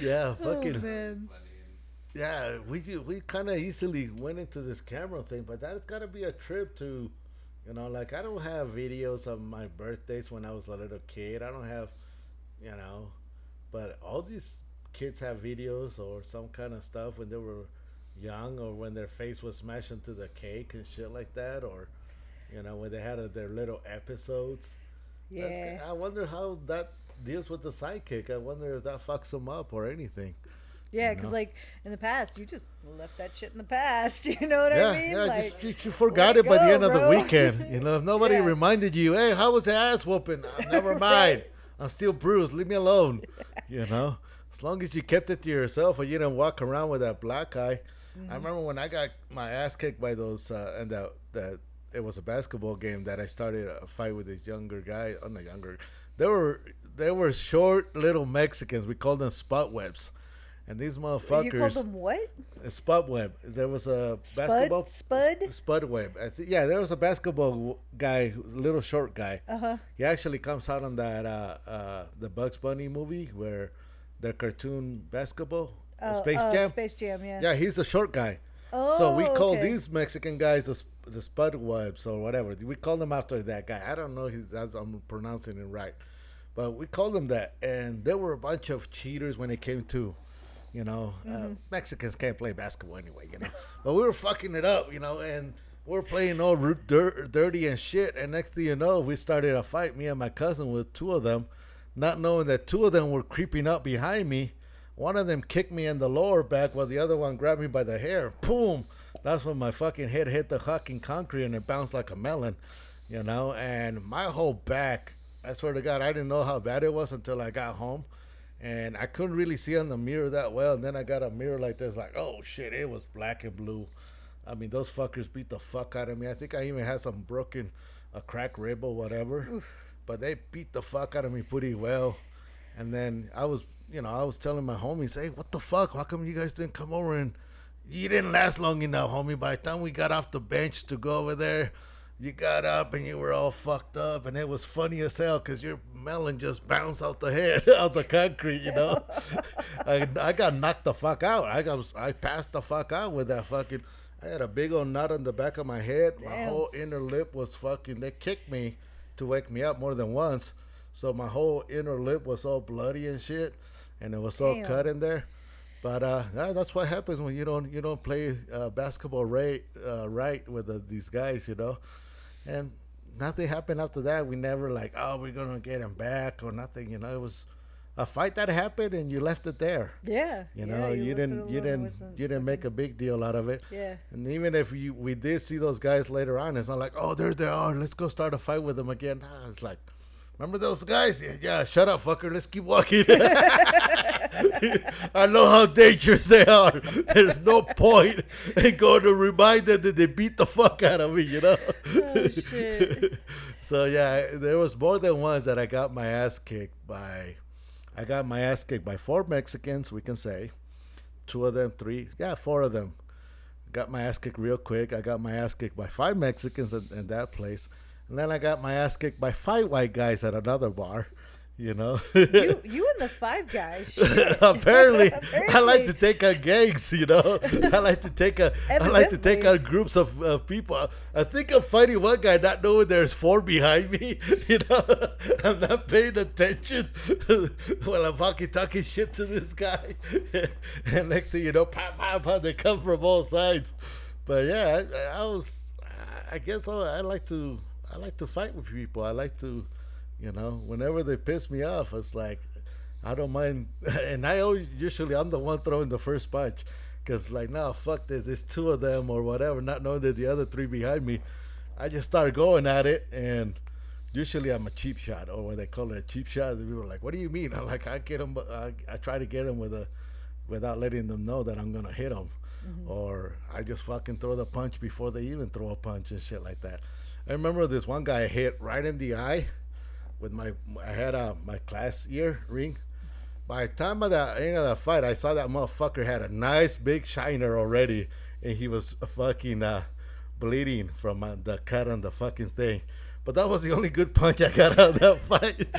Yeah, Oh fucking. man. Yeah, we kind of easily went into this camera thing, but that's got to be a trip to, like, I don't have videos of my birthdays when I was a little kid. I don't have, but all these kids have videos or some kind of stuff when they were young or when their face was smashed into the cake and shit like that, or, when they had their little episodes. Yeah. I wonder how that deals with the sidekick. I wonder if that fucks them up or anything. Yeah, because like in the past, you just left that shit in the past. You know what I mean? Yeah, like, you forgot it by the end of the bro. weekend. If nobody Yeah. reminded you, hey, how was the ass whooping? Never mind. I'm still bruised. Leave me alone. as long as you kept it to yourself or you didn't walk around with that black eye. I remember when I got my ass kicked by those, and that it was a basketball game that I started a fight with this younger guy. Oh, not younger. They were short little Mexicans. We called them spot webs. And these motherfuckers. You called them what? A spud web. There was a basketball. Spud web. Yeah, there was a basketball guy, little short guy. He actually comes out on that the Bugs Bunny movie where they're cartoon basketball. Space Jam. Space Jam, yeah. Yeah, he's a short guy. Oh, so we call okay. these Mexican guys the spud webs or whatever. We call them after that guy. I don't know if I'm pronouncing it right, but we call them that. And there were a bunch of cheaters when it came to. Mexicans can't play basketball anyway, but we were fucking it up, and we're playing all dirty and shit. And next thing you know, we started a fight, me and my cousin, with two of them, not knowing that two of them were creeping up behind me. One of them kicked me in the lower back while the other one grabbed me by the hair. Boom! That's when my fucking head hit the fucking concrete and it bounced like a melon, and my whole back, I swear to God, I didn't know how bad it was until I got home. And I couldn't really see on the mirror that well. And then I got a mirror like this, like, oh shit, it was black and blue. I mean, those fuckers beat the fuck out of me. I think I even had a cracked rib or whatever. Oof. But they beat the fuck out of me pretty well. And then I was telling my homies, hey, what the fuck? How come you guys didn't come over? And you didn't last long enough, homie. By the time we got off the bench to go over there, you got up and you were all fucked up, and it was funny as hell because your melon just bounced out the head, out the concrete, I got knocked the fuck out. I passed the fuck out with that fucking. I had a big old knot on the back of my head. Damn. My whole inner lip was fucking. They kicked me to wake me up more than once, so my whole inner lip was all bloody and shit, and it was all cut in there. But that's what happens when you don't play basketball right with these guys, And nothing happened after that. We never we're gonna get him back or nothing. It was a fight that happened and you left it there. Yeah. You didn't make a big deal out of it. Yeah. And even if we did see those guys later on, it's not like, oh, there they are. Let's go start a fight with them again. Nah, it's like, remember those guys? Yeah. Shut up, fucker. Let's keep walking. I know how dangerous they are. There's no point in going to remind them that they beat the fuck out of me, Oh, shit. So, yeah, there was more than once that I got my ass kicked by 4 Mexicans, we can say. 2 of them, 3. Yeah, 4 of them. Got my ass kicked real quick. I got my ass kicked by 5 Mexicans in that place. And then I got my ass kicked by 5 white guys at another bar. You and the 5 guys. Apparently, I like to take on gangs. I like to take on groups of people. I think I'm fighting one guy, not knowing there's 4 behind me. I'm not paying attention while I'm fucking talking shit to this guy. And next thing you know, pow, pow, pow, they come from all sides. But yeah, I guess I like to fight with people. I like to. Whenever they piss me off, it's like, I don't mind. And usually I'm the one throwing the first punch. Because no, fuck this. It's 2 of them or whatever, not knowing that the other 3 behind me. I just start going at it. And usually I'm a cheap shot, or what they call it, a cheap shot. And people are like, what do you mean? I'm like, I try to get them without letting them know that I'm going to hit them. Mm-hmm. Or I just fucking throw the punch before they even throw a punch and shit like that. I remember this one guy hit right in the eye. I had my class ear ring. By the time of the end of the fight, I saw that motherfucker had a nice big shiner already, and he was fucking bleeding from the cut on the fucking thing. But that was the only good punch I got out of that fight.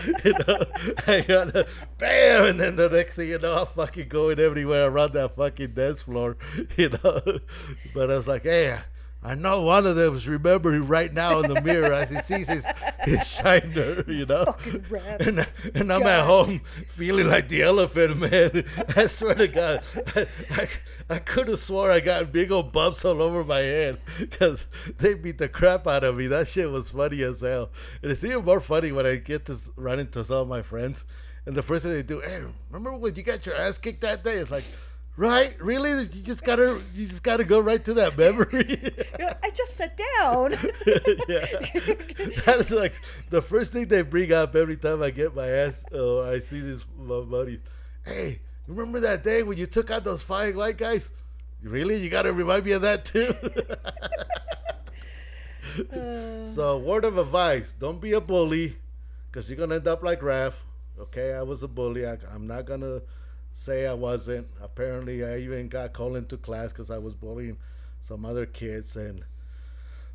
I got the bam, and then the next thing you know, I'm fucking going everywhere around that fucking dance floor, But I was like, hey. I know one of them is remembering right now in the mirror as he sees his shiner, and I'm at home feeling like the elephant man. I swear to God, I could have swore I got big old bumps all over my head because they beat the crap out of me. That shit was funny as hell. And it's even more funny when I get to run into some of my friends, and the first thing they do, hey, remember when you got your ass kicked that day? It's like, right? Really? You just gotta go right to that memory. I just sat down. Yeah, that's like the first thing they bring up every time I get my ass. Oh, I see this my buddy. Hey, remember that day when you took out those 5 white guys? Really? You got to remind me of that too? So, word of advice, don't be a bully, because you're going to end up like Raph. Okay, I was a bully. I'm not going to say I wasn't. Apparently, I even got called into class because I was bullying some other kids. And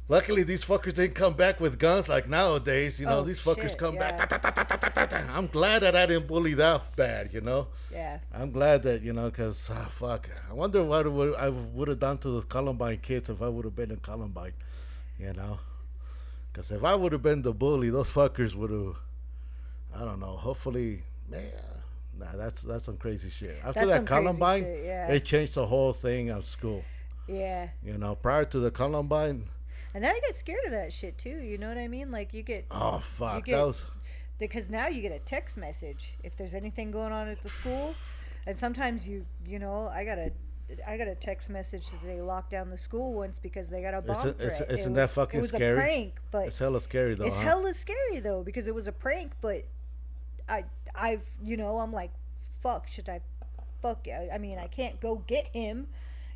luckily, these fuckers didn't come back with guns like nowadays. You know, these fuckers shit, come yeah. back. I'm glad that I didn't bully that bad, you know? Yeah. I'm glad that, you know, because, fuck. I wonder what I would have done to the Columbine kids if I would have been in Columbine, you know? Because if I would have been the bully, those fuckers would have, I don't know, hopefully, man, nah, that's some crazy shit. After That's that some crazy Columbine, shit, yeah. it changed the whole thing of school. Yeah. You know, prior to the Columbine, And then I get scared of that shit too. You know what I mean? Like you get oh, fuck, get- that was... because now you get a text message if there's anything going on at the school, and sometimes you know I got a text message that they locked down the school once because they got a bomb threat. Isn't that fucking It was scary? a prank, but It's hella scary, though, it's huh? hella scary though because it was a prank. But I've you know I'm like, fuck, should I? Fuck, I mean I can't go get him.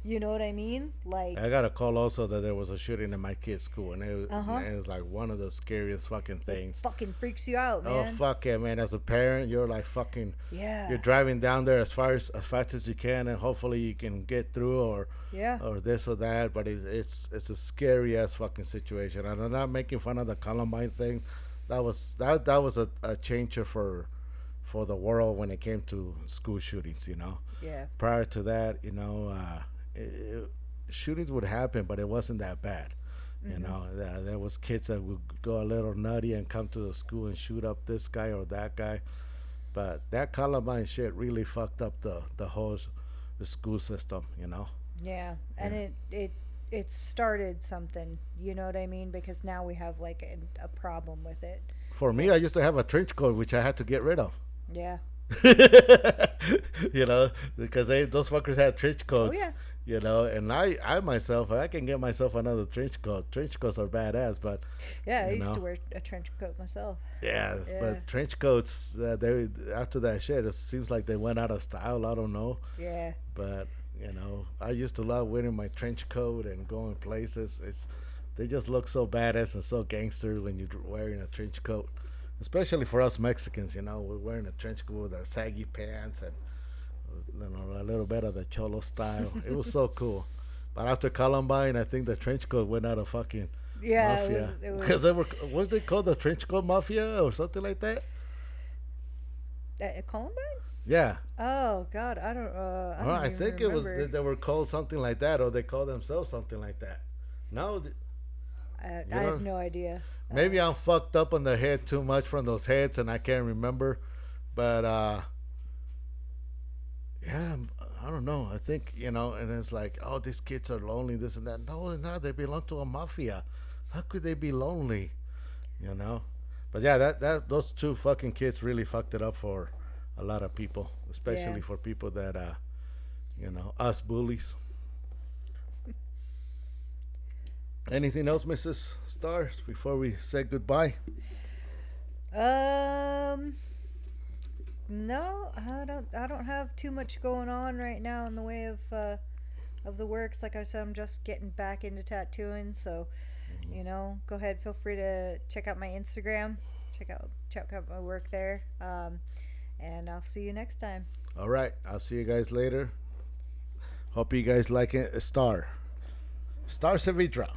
You know what I mean? Like I got a call also that there was a shooting in my kid's school, and it Uh-huh. was like one of the scariest fucking things. fucking freaks you out, Oh, man. fuck yeah, man. As a parent, you're like fucking... Yeah. You're driving down there as fast as you can, and hopefully you can get through or this or that. But it's a scary ass fucking situation. And I'm not making fun of the Columbine thing. That was a changer for the world when it came to school shootings. You know. Yeah. Prior to that, you know, shootings would happen, but it wasn't that bad. You know, there was kids that would go a little nutty and come to the school and shoot up this guy or that guy. But that Columbine shit really fucked up the whole the school system, you know. Yeah, and it started something, you know what I mean? Because now we have like a problem with it. For me, I used to have a trench coat which I had to get rid of. Yeah. You know, because those fuckers had trench coats. Oh, yeah. You know, and I myself, I can get myself another trench coat. Trench coats are badass, but Yeah, I you used to know. wear a trench coat myself. yeah. Yeah. But trench coats, they after that shit, it seems like they went out of style. I don't know. Yeah. But you know, I used to love wearing my trench coat and going places. They just look so badass and so gangster when you're wearing a trench coat, especially for us Mexicans. You know, we're wearing a trench coat with our saggy pants and you know a little bit of the cholo style. It was so cool. But after Columbine, I think the trench coat went out of fucking Yeah, mafia it was because they were what's it called, the trench coat mafia or something like that. Columbine? Yeah. Oh God, I don't. I, Well, don't I even think remember. it was they were called something like that, or they call themselves something like that. No, I know- have no idea. maybe I'm fucked up on the head too much from those heads, and I can't remember. But yeah, I don't know. I think you know, and it's like, oh, these kids are lonely, this and that. No, they're not. They belong to a mafia. How could they be lonely? You know. But yeah, that those two fucking kids really fucked it up for a lot of people, especially Yeah. for people that you know, us bullies. Anything else, Mrs. Stars, before we say goodbye? No, I don't have too much going on right now in the way of the works. Like I said, I'm just getting back into tattooing, so you know, go ahead, feel free to check out my Instagram, check out my work there, and I'll see you next time. All right, I'll see you guys later. Hope you guys like it. Star Sevitra.